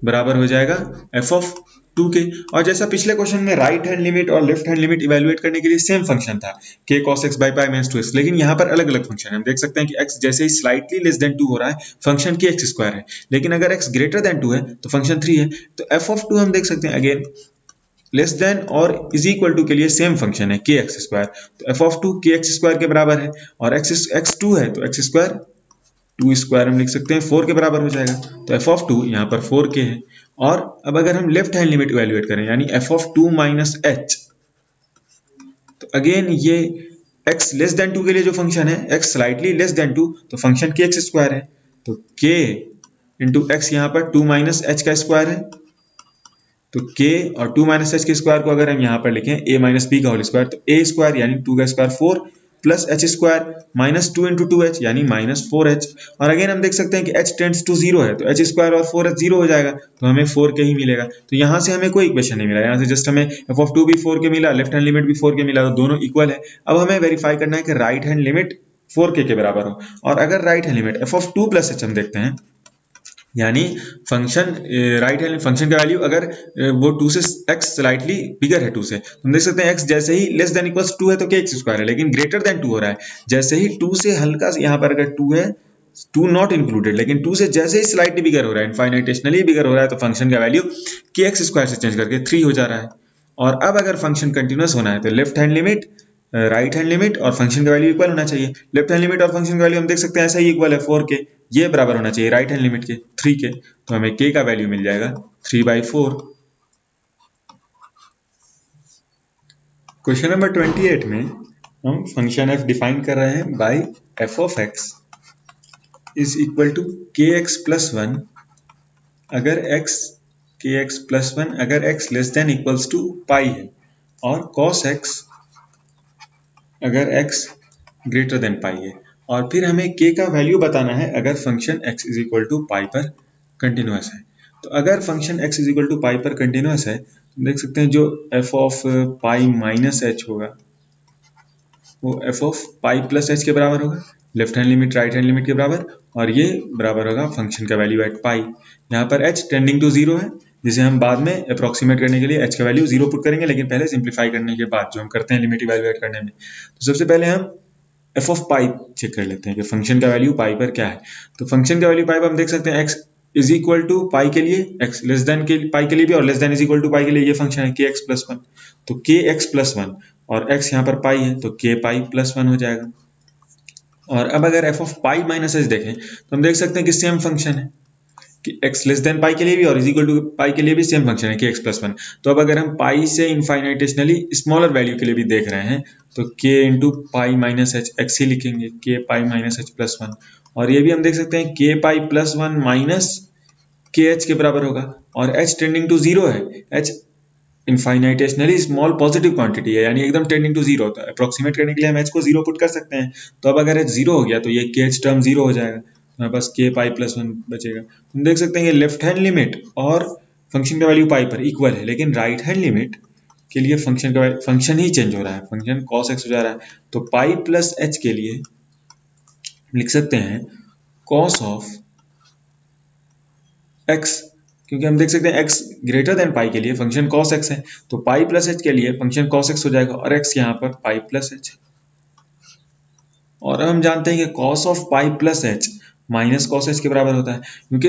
बराबर हो जाएगा f ऑफ 2 के। और जैसा पिछले क्वेश्चन में राइट हैंड लिमिट और लेफ्ट हैंड लिमिट इवेल्युएट करने के लिए सेम फंक्शन था k cos x by pi minus 2x, लेकिन यहाँ पर अलग अलग फंक्शन है। हम देख सकते हैं कि x जैसे ही स्लाइटली लेस देन 2 हो रहा है फंक्शन k x स्क्वायर है, लेकिन अगर x ग्रेटर देन 2 है तो फंक्शन 3 है। तो f ऑफ 2 हम देख सकते हैं अगेन लेस देन और इज इक्वल टू के लिए सेम फंक्शन है के एक्स स्क्वायर, तो f ऑफ 2 के एक्स स्क्वायर के बराबर है, और x 2 है तो x स्क्वायर 2 स्क्वायर हम लिख सकते हैं 4 के बराबर हो जाएगा। तो f ऑफ 2 यहाँ पर 4k है। और अब अगर हम लेफ्ट हैंड लिमिट इवेल्युएट करें यानी f ऑफ 2 माइनस h, तो अगेन ये x लेस देन 2 के लिए जो फंक्शन है x स्लाइटली लेस देन 2 तो फंक्शन के एक्स स्क्वायर है, तो k इंटू एक्स यहाँ पर 2 माइनस एच का स्क्वायर है। तो k और 2 माइनस एच के स्क्वायर को अगर हम यहाँ पर लिखें a माइनस बी का होल स्क्वायर, तो a स्क्वायर यानी 2 का square 4 plus h square minus 2 into 2h यानी माइनस 4h। और अगेन हम देख सकते हैं कि h टेंड्स टू 0 है तो h स्क्वायर और 4h 0 हो जाएगा, तो हमें 4k ही मिलेगा। तो यहाँ से हमें कोई इक्वेशन नहीं मिला, यहाँ से जस्ट हमें f ऑफ 2 भी 4k मिला, लेफ्ट हैंड लिमिट भी 4k मिला, तो दोनों इक्वल है। अब हमें वेरीफाई करना है कि राइट हैंड लिमिट 4k के बराबर हो, और अगर right hand limit f of 2 plus h हम देखते हैं यानी फंक्शन राइट हैंड फंक्शन का वैल्यू अगर वो 2 से x स्लाइटली बिगर है 2 से, तो हम देख सकते हैं x जैसे ही लेस देन इक्वल्स 2 है तो k एक्स स्क्वायर है, लेकिन ग्रेटर देन 2 हो रहा है जैसे ही 2 से हल्का से यहाँ पर अगर 2 है 2 नॉट इंक्लूडेड, लेकिन 2 से जैसे ही स्लाइटली बिगर हो रहा है इनफाइनाइटेशनली बिगर हो रहा है तो फंक्शन का वैल्यू के एक्स स्क्वायर से चेंज करके 3 हो जा रहा है। और अब अगर फंक्शन कंटिन्यूअस होना है तो left hand limit right hand limit और फंक्शन का वैल्यू इक्वल होना चाहिए। लेफ्ट हैंड लिमिट और फंक्शन का वैल्यू हम देख सकते हैं ऐसा ही इक्वल है 4k, ये बराबर होना चाहिए राइट हैंड लिमिट के 3k, तो हमें k का वैल्यू मिल जाएगा 3/4। क्वेश्चन नंबर 28 में हम फंक्शन f डिफाइन कर रहे हैं by f of x is equal to k x plus 1 अगर x less than equals to pi है, और cos x अगर x ग्रेटर देन पाई है। और फिर हमें k का वैल्यू बताना है अगर function x is equal to pi पर कंटिन्यूअस है। तो अगर function x is equal to pi पर कंटिन्यूअस है तो देख सकते हैं जो f of pi minus h होगा वो f of pi plus h के बराबर होगा, left hand limit right hand limit के बराबर, और ये बराबर होगा फंक्शन का वैल्यू एट पाई। यहाँ पर h टेंडिंग टू 0 है, जिसे हम बाद में अप्रोक्सीमेट करने के लिए h का वैल्यू 0 पुट करेंगे, लेकिन पहले सिंप्लीफाई करने के बाद जो हम करते हैं लिमिट इवैल्यूएट करने में। तो सबसे पहले हम f ऑफ पाई चेक कर लेते हैं कि फंक्शन का वैल्यू पाई पर क्या है। तो फंक्शन का वैल्यू पाई पर हम देख सकते हैं x is equal to pi के लिए, x लेस देन के पाई के लिए भी और less than is equal to pi के लिए ये फंक्शन है के एक्स प्लस 1, तो के एक्स प्लस 1 और x यहाँ पर पाई है तो के पाई प्लस 1 हो जाएगा। और अब अगर f of pi minus H देखें तो हम देख सकते हैं कि सेम फंक्शन है कि x लेस देन पाई के लिए भी और इज इक्वल टू पाई के लिए भी सेम फंक्शन है के एक्स प्लस 1। तो अब अगर हम पाई से इनफाइनाइटेशनली स्मॉलर वैल्यू के लिए भी देख रहे हैं तो k into pi minus h x ही लिखेंगे, के पाई माइनस एच प्लस 1, और ये भी हम देख सकते हैं के पाई प्लस 1 माइनस के एच के बराबर होगा, और h टेंडिंग टू 0 है, h इनफाइनाइटेशनली स्मॉल पॉजिटिव क्वांटिटी है यानी एकदम टेंडिंग टू 0 होता है। अप्रोक्सीमेट करने के लिए हम h को 0 पुट कर सकते हैं, तो अब अगर h 0 हो गया तो ये के एच टर्म 0 हो जाएगा, हमारे पास के पाई प्लस 1 बचेगा। हम देख सकते हैं कि लेफ्ट हैंड लिमिट और फंक्शन का वैल्यू पाई पर इक्वल है, लेकिन राइट हैंड लिमिट के लिए फंक्शन ही चेंज हो रहा है, फंक्शन cos x हो जा रहा है। तो पाई प्लस एच के लिए लिख सकते हैं cos ऑफ x, क्योंकि हम देख सकते हैं x ग्रेटर देन पाई के लिए फंक्शन cos x है, तो पाई प्लस एच के लिए फंक्शन cos x हो जाएगा और x यहाँ पर पाई प्लस एच। और हम जानते हैं कि cos of pi plus H minus cos h के बराबर होता है, क्योंकि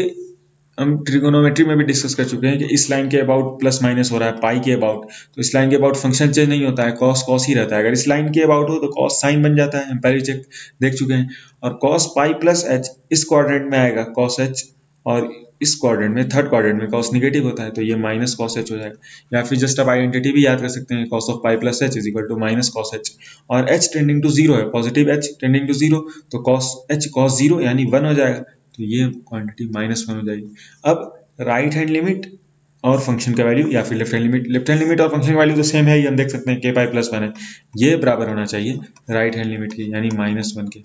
हम ट्रिगोनोमेट्री में भी डिस्कस कर चुके हैं कि इस लाइन के अबाउट प्लस माइनस हो रहा है पाई के अबाउट, तो इस लाइन के अबाउट फंक्शन चेंज नहीं होता है, कॉस कॉस ही रहता है। अगर इस लाइन के अबाउट हो तो कॉस साइन बन जाता है, हम पहले देख चुके हैं। और कॉस पाई प्लस एच इस क्वाड्रेंट में आएगा कॉस एच, और इस क्वाड्रेंट में थर्ड क्वाड्रेंट में कॉस निगेटिव होता है, तो ये माइनस कॉस एच हो जाएगा। या फिर जस्ट आप आइडेंटिटी भी याद कर सकते हैं, cos of pi plus h is equal to minus cos h, और एच टेंडिंग टू जीरो है, positive h tending to zero, तो कॉस एच कॉस जीरो यानी 1 हो जाएगा, तो ये क्वांटिटी -1 हो जाएगी। अब राइट हैंड लिमिट और फंक्शन का वैल्यू या फिर लेफ्ट हैंड लिमिट और फंक्शन का वैल्यू तो सेम है ही, हम देख सकते हैं के पाई प्लस 1 है, ये बराबर होना चाहिए राइट हैंड लिमिट के यानी -1 के।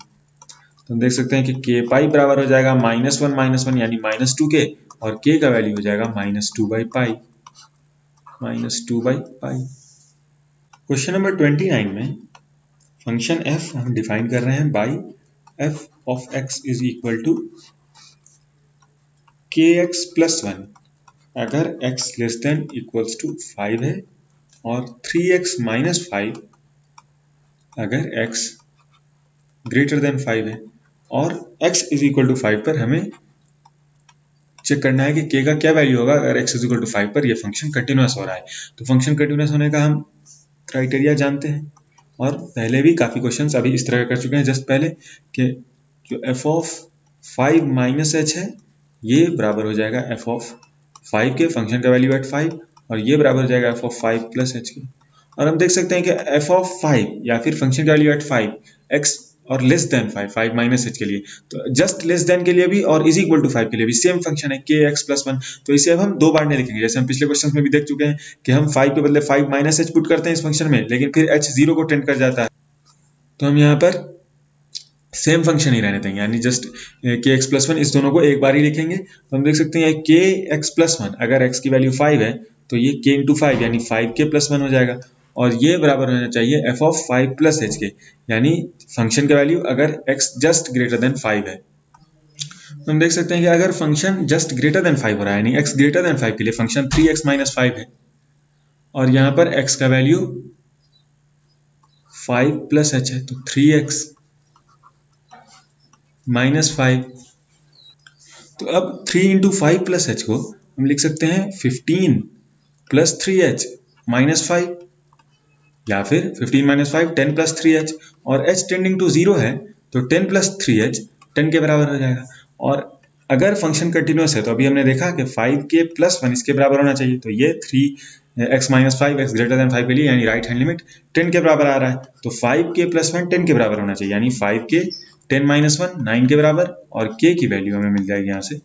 तो हम देख सकते हैं कि के पाई बराबर हो जाएगा -1 यानी -2 के, और के का वैल्यू हो जाएगा -2 बाई पाई, क्वेश्चन नंबर 29 में फंक्शन f हम डिफाइन कर रहे हैं by f of x is equal to kx plus 1 अगर x less than equals to 5 है, और 3x माइनस 5 अगर x ग्रेटर देन 5 है, और x इज इक्वल टू 5 पर हमें चेक करना है कि k का क्या वैल्यू होगा अगर x इज इक्वल टू 5 पर ये फंक्शन कंटिन्यूअस हो रहा है। तो फंक्शन कंटिन्यूअस होने का हम क्राइटेरिया जानते हैं, और पहले भी काफ़ी क्वेश्चंस अभी इस तरह कर चुके हैं जस्ट पहले, कि जो f ऑफ 5 माइनस एच है ये बराबर हो जाएगा f ऑफ 5 के, फंक्शन का वैल्यू एट 5, और ये बराबर हो जाएगा f ऑफ 5 प्लस एच के। और हम देख सकते हैं कि f ऑफ 5 या फिर फंक्शन का वैल्यू एट 5 x और लेस देन 5 माइनस एच के लिए, तो जस्ट लेस देन के लिए भी और इज इक्वल टू 5 के लिए भी सेम फंक्शन है के एक्स प्लस 1, तो इसे अब हम दो बार नहीं लिखेंगे, जैसे हम पिछले क्वेश्चन में भी देख चुके हैं कि हम 5 के बदले 5 माइनस एच पुट करते हैं इस फंक्शन में, लेकिन फिर h 0 को टेंड कर जाता है, तो हम यहाँ पर सेम फंक्शन ही रहने देंगे, यानी जस्ट के एक्स प्लस 1 इस दोनों को एक बार ही लिखेंगे। तो हम देख सकते हैं के एक्स प्लस 1 अगर x की वैल्यू 5 है तो ये k इंटू 5 यानी 5k प्लस 1 हो जाएगा, और ये बराबर होना चाहिए f ऑफ 5 प्लस एच के, यानी फंक्शन का वैल्यू अगर x जस्ट ग्रेटर देन 5 है। तो हम देख सकते हैं कि अगर फंक्शन जस्ट ग्रेटर देन 5 हो रहा है, यानी x ग्रेटर देन 5 के लिए फंक्शन 3x माइनस 5 है, और यहाँ पर x का वैल्यू 5 प्लस एच है, तो 3x -5, तो अब 3 इंटू 5 प्लस एच को हम लिख सकते हैं 15 प्लस 3h -5, या फिर 15 -5 10 प्लस 3h, और h टेंडिंग टू 0 है तो 10 प्लस 3h 10 के बराबर हो जाएगा। और अगर फंक्शन कंटिन्यूस है तो अभी हमने देखा कि 5k प्लस 1 इसके बराबर होना चाहिए, तो ये 3x minus 5 x greater then 5 के लिए यानी राइट हैंड लिमिट 10 के बराबर आ रहा है, तो 5k प्लस 1 10 के बराबर होना चाहिए, यानी 5k 10 माइनस 1 9 के बराबर, और k की वैल्यू हमें मिल जाएगी यहाँ से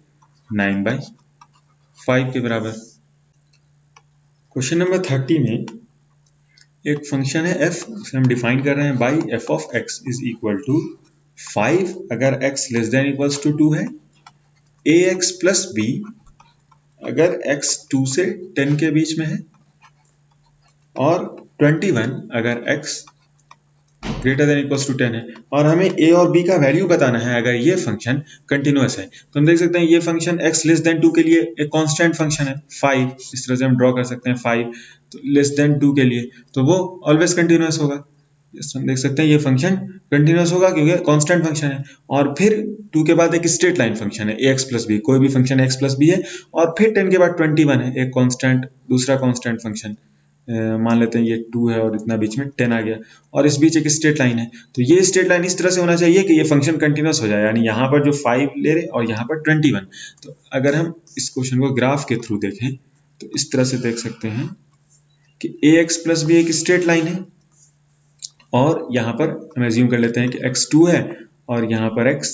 9/5 के बराबर। क्वेश्चन नंबर 30 में एक फंक्शन है f, उसे हम डिफाइन कर रहे हैं by f of x is equal to 5 अगर x less than equals to 2 है, ax प्लस b अगर x 2 से 10 के बीच में है, और 21 अगर x greater than equals to 10 है, और हमें a और b का वैल्यू बताना है अगर ये फंक्शन कंटिन्यूअस है। तो हम देख सकते हैं ये फंक्शन x लेस देन 2 के लिए एक कांस्टेंट फंक्शन है 5, इस तरह से हम ड्रॉ कर सकते हैं 5, तो लेस देन 2 के लिए तो वो ऑलवेज कंटिन्यूअस होगा, हम देख सकते हैं ये फंक्शन कंटिन्यूअस होगा क्योंकि कांस्टेंट फंक्शन है। और फिर 2 के बाद एक स्ट्रेट लाइन फंक्शन है ax प्लस b, कोई भी फंक्शन x प्लस b है, और फिर 10 के बाद 21 है एक कांस्टेंट, दूसरा कांस्टेंट फंक्शन, मान लेते हैं ये 2 है और इतना बीच में 10 आ गया, और इस बीच एक स्ट्रेट लाइन है, तो ये स्ट्रेट लाइन इस तरह से होना चाहिए कि ये फंक्शन कंटिन्यूअस हो जाए, यानी यहाँ पर जो 5 ले रहे और यहाँ पर 21। तो अगर हम इस क्वेश्चन को ग्राफ के थ्रू देखें तो इस तरह से देख सकते हैं कि ax प्लस b एक स्ट्रेट लाइन है, और यहाँ पर हम एज्यूम कर लेते हैं कि x 2 है और यहाँ पर x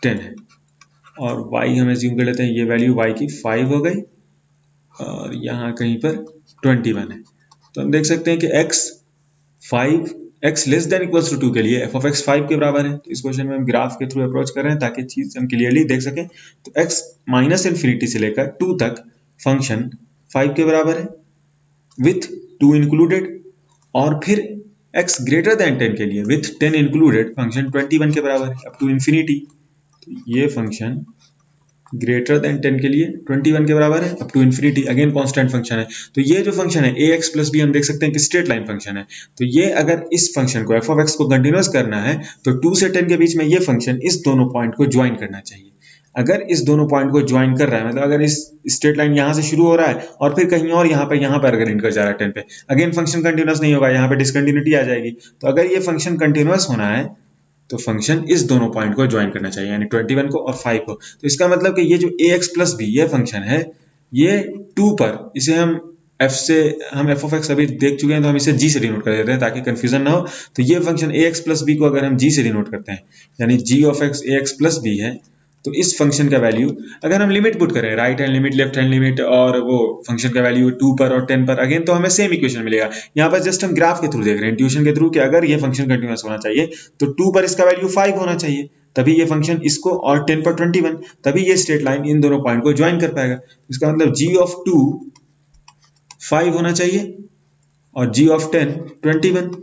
10 है, और y हम एज्यूम कर लेते हैं ये वैल्यू y की 5 हो गई, और यहाँ कहीं पर 21 है। तो हम देख सकते हैं कि x less than equals to 2 के लिए f ऑफ x 5 के बराबर है। तो इस क्वेश्चन में हम ग्राफ के थ्रू अप्रोच कर रहे हैं ताकि चीज हम क्लियरली देख सकें। तो x माइनस इन्फिनिटी से लेकर 2 तक फंक्शन 5 के बराबर है विथ 2 इंक्लूडेड, और फिर x ग्रेटर देन 10 के लिए विथ 10 इंक्लूडेड फंक्शन 21 के बराबर है अप टू इन्फिनिटी। तो ये फंक्शन ग्रेटर देन 10 के लिए 21 के बराबर है up to infinity, again constant function है। तो ये जो फंक्शन है ax प्लस b हम देख सकते हैं कि स्ट्रेट लाइन फंक्शन है, तो ये अगर इस फंक्शन को f ऑफ x को कंटिन्यूअस करना है तो 2 से 10 के बीच में ये फंक्शन इस दोनों पॉइंट को ज्वाइन करना चाहिए। अगर इस दोनों पॉइंट को ज्वाइन कर रहा है, मतलब अगर इस स्ट्रेट लाइन यहाँ से शुरू हो रहा है और फिर कहीं और यहाँ पर अगर एंड कर जा रहा है 10 पे, अगेन फंक्शन कंटिन्यूअस नहीं होगा, यहाँ पे डिसकंटिन्यूटी आ जाएगी। तो अगर ये फंक्शन कंटिन्यूअस होना है तो फंक्शन इस दोनों पॉइंट को ज्वाइन करना चाहिए, यानी 21 को और 5 को। तो इसका मतलब कि ये जो ax प्लस बी ये फंक्शन है, ये 2 पर, इसे हम एफ ऑफ एक्स अभी देख चुके हैं तो हम इसे g से डिनोट कर देते हैं ताकि कंफ्यूजन ना हो। तो ये फंक्शन ax प्लस बी को अगर हम g से डिनोट करते हैं, यानी g of x ax plus b है, तो इस फंक्शन का वैल्यू अगर हम लिमिट पुट करें, right hand limit, left hand limit, और वो फंक्शन का वैल्यू 2 पर और 10 पर, अगेन तो हमें सेम इक्वेशन मिलेगा। यहाँ पर जस्ट हम ग्राफ के थ्रू देख रहे हैं, इंट्यूशन के थ्रू, कि अगर ये फंक्शन कंटिन्यूअस होना चाहिए तो 2 पर इसका वैल्यू 5 होना चाहिए, तभी ये फंक्शन इसको, और 10 पर 21, तभी ये स्ट्रेट लाइन इन दोनों पॉइंट को ज्वाइन कर पाएगा। इसका मतलब g ऑफ 2 5 होना चाहिए और g ऑफ 10 21।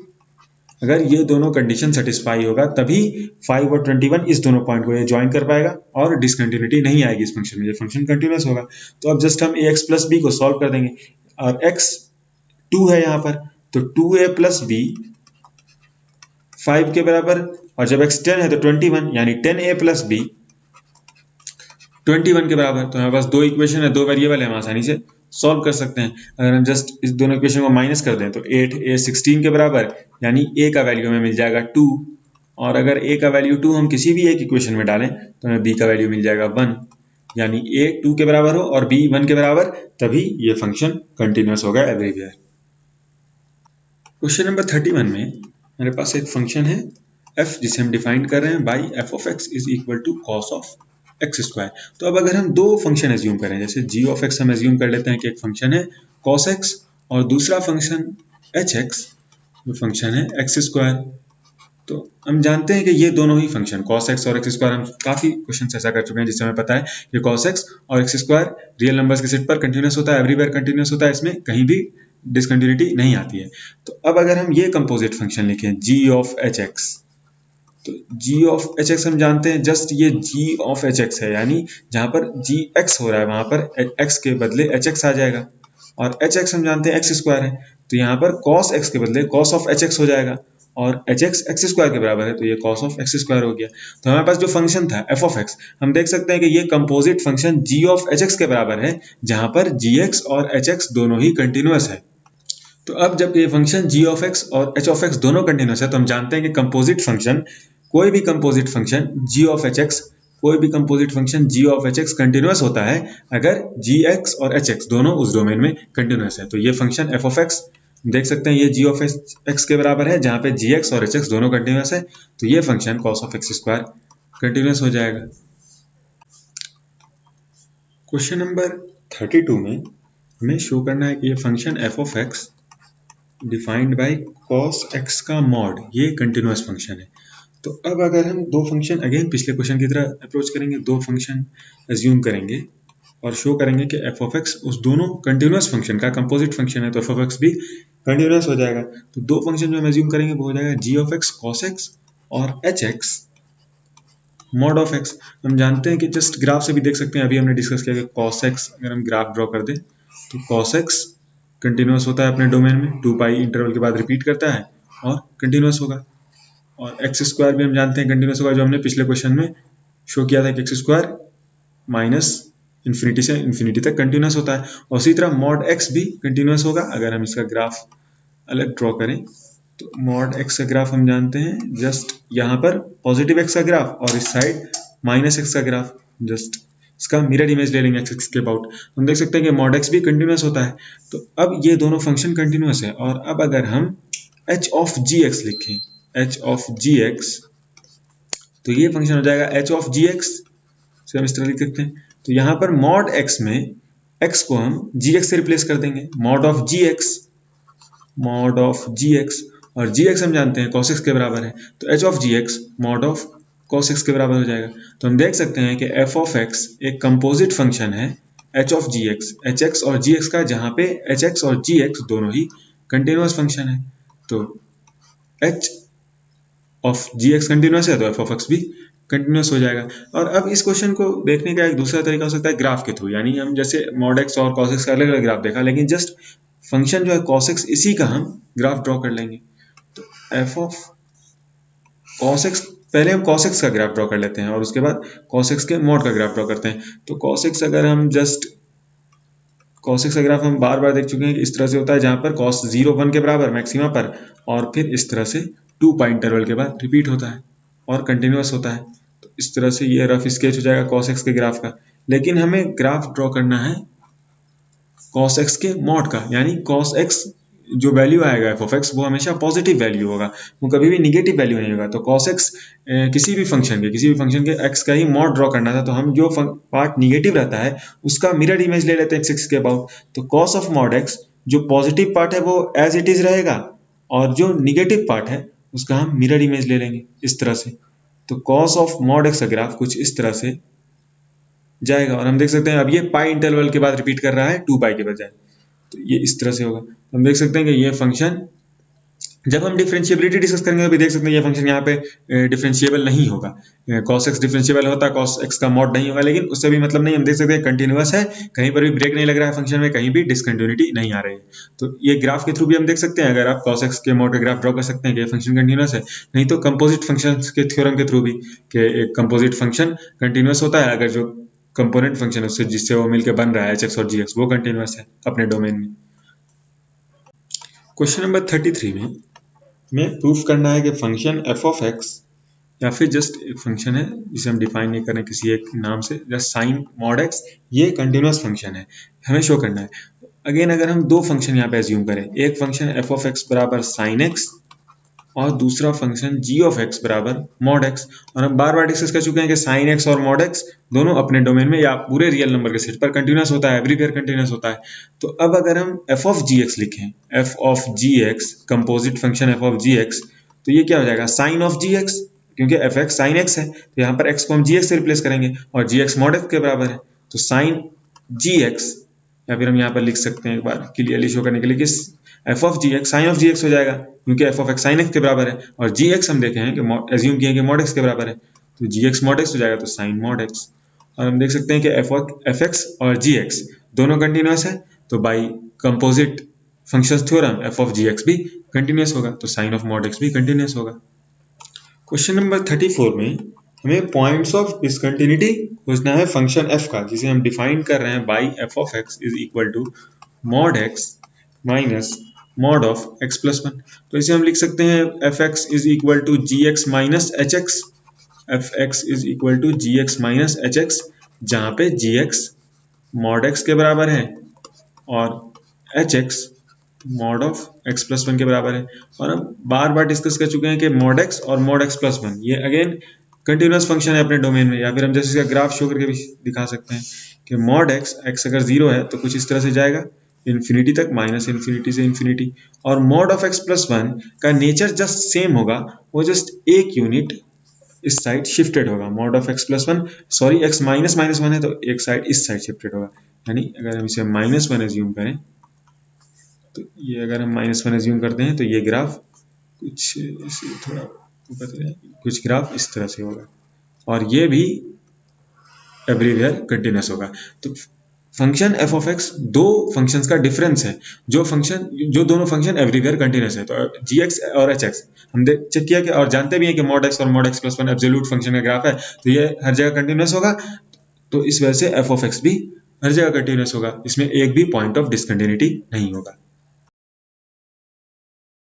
अगर ये दोनों कंडीशन सेटिस्फाई होगा तभी 5 और 21 इस दोनों पॉइंट को ये ज्वाइन कर पाएगा और डिसकंटिन्यूटी नहीं आएगी इस फंक्शन में, ये फंक्शन कंटिन्यूअस होगा। तो अब जस्ट हम ax प्लस बी को सॉल्व कर देंगे, और x 2 है यहाँ पर, तो 2a प्लस बी 5 के बराबर, और जब x 10 है तो 21, यानी 10a प्लस बी 21 के बराबर। तो हमारे पास दो इक्वेशन है, दो वेरिएबल है, हम आसानी से सॉल्व कर सकते हैं। अगर हम जस्ट इस दोनों इक्वेशन को माइनस कर दें तो 8a 16 के बराबर, यानी a का वैल्यू हमें मिल जाएगा 2, और अगर a का वैल्यू 2 हम किसी भी एक इक्वेशन में डालें तो हमें b का वैल्यू मिल जाएगा 1, यानी a 2 के बराबर हो और b 1 के बराबर, तभी ये फंक्शन कंटिन्यूअस होगा एवरीवेयर। क्वेश्चन नंबर 31 में हमारे पास एक फंक्शन है f, जिसे हम डिफाइन कर रहे हैं by f of x is equal to cos of x square. तो अब अगर हम दो फंक्शन एज्यूम करें, जैसे g ऑफ x हम एज्यूम कर लेते हैं कि एक फंक्शन है cos x और दूसरा फंक्शन hx, जो फंक्शन है एक्स स्क्वायर। तो हम जानते हैं कि ये दोनों ही फंक्शन cos x और x स्क्वायर, हम काफी क्वेश्चन ऐसा कर चुके हैं जिससे हमें पता है कि cos x और x स्क्वायर रियल नंबर्स के सेट पर कंटिन्यूअस होता है, एवरीवेयर कंटिन्यूअस होता है, इसमें कहीं भी डिसकंटिन्यूटी नहीं आती है। तो अब अगर हम ये कंपोजिट फंक्शन लिखें g ऑफ hx, तो g ऑफ hx हम जानते हैं जस्ट ये g ऑफ hx है, यानी जहां पर gx हो रहा है वहां पर x के बदले hx आ जाएगा, और hx हम जानते हैं x स्क्वायर है, तो यहाँ पर cos x के बदले cos ऑफ hx हो जाएगा, और hx x स्क्वायर के बराबर है तो ये cos ऑफ x स्क्वायर हो गया। तो हमारे पास जो फंक्शन था f ऑफ x, हम देख सकते हैं कि ये composite function g of hx के बराबर है, जहां पर gx और hx दोनों ही कंटिन्यूअस है। तो अब जब ये फंक्शन g ऑफ x और h ऑफ x दोनों कंटिन्यूअस है, तो हम जानते हैं कि कंपोजिट फंक्शन, कोई भी composite function g of hx, कोई भी composite function g of hx continuous होता है अगर gx और hx दोनों उस डोमेन में कंटिन्यूअस है। तो ये फंक्शन f ऑफ x देख सकते हैं, ये g ऑफ x के बराबर है, जहां पे gx और hx दोनों कंटिन्यूअस है, तो ये function cos of x square continuous हो जाएगा। क्वेश्चन नंबर 32 में हमें शो करना है कि ये function f of x defined by cos x का मॉड, ये कंटिन्यूअस फंक्शन है। तो अब अगर हम दो फंक्शन, अगेन पिछले क्वेश्चन की तरह अप्रोच करेंगे, दो फंक्शन एज्यूम करेंगे और शो करेंगे कि f ऑफ x उस दोनों कंटिन्यूअस फंक्शन का कंपोजिट फंक्शन है, तो f ऑफ x भी कंटिन्यूअस हो जाएगा। तो दो फंक्शन जो हम एज्यूम करेंगे वो हो जाएगा g of x cos x और hx मॉड ऑफ x। हम जानते हैं कि जस्ट ग्राफ से भी देख सकते हैं, अभी हमने डिस्कस किया कि cos x अगर हम ग्राफ ड्रॉ कर दें तो cos x कंटिन्यूअस होता है अपने डोमेन में, 2 पाई इंटरवल के बाद रिपीट करता है और कंटिन्यूअस होगा, और एक्स स्क्वायर भी हम जानते हैं कंटिन्यूअस होगा, जो हमने पिछले क्वेश्चन में शो किया था कि एक्स स्क्वायर माइनस इन्फिनिटी से इन्फिनिटी तक कंटिन्यूअस होता है। और उसी तरह मॉड एक्स भी कंटिन्यूअस होगा। अगर हम इसका ग्राफ अलग ड्रॉ करें तो मॉड एक्स का ग्राफ हम जानते हैं जस्ट यहाँ पर पॉजिटिव एक्स का ग्राफ और इस साइड माइनस एक्स का ग्राफ, जस्ट इसका मिरर इमेज ले लेंगे एक्स के अबाउट, हम देख सकते हैं कि मॉड एक्स भी कंटिन्यूअस होता है। तो अब ये दोनों फंक्शन कंटिन्यूअस है, और अब अगर हम h ऑफ जी एक्स लिखें, h ऑफ जी एक्स, तो ये फंक्शन हो जाएगा h ऑफ जी एक्स, से हम इस तरह लिख सकते हैं। तो यहाँ पर मॉड x में x को हम gx से रिप्लेस कर देंगे, मॉड ऑफ gx, और gx हम जानते हैं cos x के बराबर है, तो h of gx mod of cos x के बराबर हो जाएगा। तो हम देख सकते हैं कि f ऑफ x एक कंपोजिट फंक्शन है h ऑफ gx, hx और gx का, जहाँ पे hx और gx दोनों ही कंटिन्यूअस फंक्शन है। तो h ऑफ gx कंटिन्यूअस है तो f ऑफ x भी कंटिन्यूअस हो जाएगा। और अब इस क्वेश्चन को देखने का एक दूसरा तरीका हो सकता है ग्राफ के थ्रू, यानी हम जैसे मॉड x और cos x का अलग अलग ग्राफ देखा, लेकिन जस्ट फंक्शन जो है cos x, इसी का हम ग्राफ ड्रॉ कर लेंगे। तो f ऑफ cos x पहले हम cos x का ग्राफ ड्रॉ कर लेते हैं और उसके बाद cos x के मॉड का ग्राफ ड्रॉ करते हैं। तो cos x अगर हम जस्ट cos x का ग्राफ हम बार बार देख चुके हैं कि इस तरह से होता है, जहां पर cos 0 1 के बराबर मैक्सिमा पर, और फिर इस तरह से 2 पाई इंटरवल के बाद रिपीट होता है और कंटिन्यूअस होता है। तो इस तरह से ये रफ स्केच हो जाएगा cos x के ग्राफ का। लेकिन हमें ग्राफ ड्रॉ करना है cos x के मॉड का, यानी cos x जो वैल्यू आएगा f ऑफ x वो हमेशा पॉजिटिव वैल्यू होगा, वो कभी भी निगेटिव वैल्यू नहीं होगा। तो cos x किसी भी फंक्शन के x का ही मॉड ड्रॉ करना था, तो हम जो पार्ट निगेटिव रहता है उसका मिरर इमेज ले लेते हैं x के अबाउट। तो cos ऑफ मॉड x जो पॉजिटिव पार्ट है वो एज इट इज रहेगा, और जो निगेटिव पार्ट है उसका हम मिरर इमेज ले लेंगे इस तरह से। तो cos ऑफ मॉड x का ग्राफ कुछ इस तरह से जाएगा, और हम देख सकते हैं अब ये पाई इंटरवल के बाद रिपीट कर रहा है 2 पाई के बजाय, तो ये इस तरह से होगा। हम देख सकते हैं कि ये फंक्शन, जब हम डिफरेंशिएबिलिटी डिस्कस करेंगे तो भी देख सकते हैं ये फंक्शन यहाँ पे डिफरेंशिएबल नहीं होगा। cos x डिफरेंशिएबल होता है, cos x का मॉड नहीं होगा, लेकिन उससे भी मतलब नहीं। हम देख सकते हैं कंटिन्यूअस है, कहीं पर भी ब्रेक नहीं लग रहा है फंक्शन में, कहीं भी डिसकंटिन्यूटी नहीं आ रही है। तो ये ग्राफ के थ्रू भी हम देख सकते हैं, अगर आप cos x के मॉड का ग्राफ ड्रॉ कर सकते हैं कि फंक्शन कंटिन्यूअस है। नहीं तो कंपोजिट फंक्शन के थ्योरम के थ्रू भी कि एक कंपोजिट फंक्शन कंटिन्यूअस होता है अगर जो कंपोनेंट फंक्शन है उससे जिससे वो मिलकर बन रहा है एच एक्स और जी एक्स वो कंटिन्यूअस है अपने डोमेन में। क्वेश्चन नंबर 33 में हमें प्रूफ करना है कि फंक्शन एफ ऑफ एक्स, या फिर जस्ट एक फंक्शन है जिसे हम डिफाइन नहीं कर रहे किसी एक नाम से, जस्ट साइन मॉड एक्स, ये कंटिन्यूअस फंक्शन है, हमें शो करना है। अगेन अगर हम दो फंक्शन यहाँ पे एज्यूम करें, एक फंक्शन एफ ऑफ एक्स बराबर साइन एक्स और दूसरा फंक्शन जी ऑफ एक्स बराबर मॉड एक्स, और हम बार बार डिस्कस कर चुके हैं कि साइन एक्स और मॉड एक्स दोनों अपने डोमेन में या पूरे रियल नंबर के सेट पर कंटिन्यूअस होता है, एवरीवेयर कंटिन्यूअस होता है। तो अब अगर हम एफ ऑफ जी एक्स लिखें, f of g x composite function f of g x, तो ये क्या हो जाएगा साइन ऑफ जी एक्स, क्योंकि एफ एक्स साइन एक्स है तो यहाँ पर एक्स को हम जी एक्स से रिप्लेस करेंगे और जी एक्स मॉड एक्स के बराबर है, तो साइन जी एक्स, या फिर हम यहाँ पर लिख सकते हैं एक बार क्लियरली शो करने के लिए कि f of g x sine of g x हो जाएगा, क्योंकि f of x sine x के बराबर है और जी एक्स हम देखे हैं कि एज्यूम किए कि मॉड एक्स के बराबर है, तो जी एक्स मॉड एक्स हो जाएगा, तो साइन मॉड एक्स। और हम देख सकते हैं कि एफ एक्स और जी एक्स दोनों कंटिन्यूअस है, तो by composite functions theorem f of g x भी कंटिन्यूअस होगा, तो साइन ऑफ मॉड एक्स भी कंटिन्यूअस होगा। क्वेश्चन नंबर 34 में हमें पॉइंट्स ऑफ डिसकंटिन्यूटी खोजना है फंक्शन f का, जिसे हम डिफाइन कर रहे हैं by f of x is equal to mod x minus mod of x plus 1। तो इसे हम लिख सकते हैं f x is equal to g x minus h x, f x is equal to g x minus h x, जहाँ पे जी एक्स मॉड एक्स के बराबर है और H x mod of x plus 1 के बराबर है। और हम बार बार डिस्कस कर चुके हैं कि मॉड एक्स और मॉड एक्स प्लस 1 ये अगेन कंटिन्यूअस फंक्शन है अपने डोमेन में, या फिर हम जैसे इसका ग्राफ शो करके भी दिखा सकते हैं कि मॉड एक्स एक्स अगर 0 है तो कुछ इस तरह से जाएगा इन्फिनिटी तक, माइनस इन्फिनिटी से इन्फिनिटी, और मॉड ऑफ एक्स प्लस 1 का नेचर जस्ट सेम होगा, वो जस्ट एक यूनिट इस साइड शिफ्टेड होगा। Mod of x plus 1 sorry x minus minus 1 है तो एक साइड इस साइड शिफ्टेड होगा, यानी अगर हम इसे माइनस 1 एज्यूम करें तो ये अगर हम माइनस 1 एज्यूम करते हैं तो ये ग्राफ कुछ थोड़ा कुछ ग्राफ इस तरह से होगा, और ये भी एवरीवेयर कंटिन्यूअस होगा। तो फंक्शन एफ ऑफ एक्स दो फंक्शंस का डिफरेंस है, जो दोनों फंक्शन एवरीवेयर कंटिन्यूअस है। तो जी एक्स और एच एक्स हम चेक किया कि और जानते भी हैं कि मॉड एक्स और mod x plus 1 absolute function का ग्राफ है, तो ये हर जगह कंटिन्यूअस होगा, तो इस वजह से एफ ऑफ एक्स भी हर जगह कंटिन्यूअस होगा, इसमें एक भी पॉइंट ऑफ डिसकंटिन्यूटी नहीं होगा।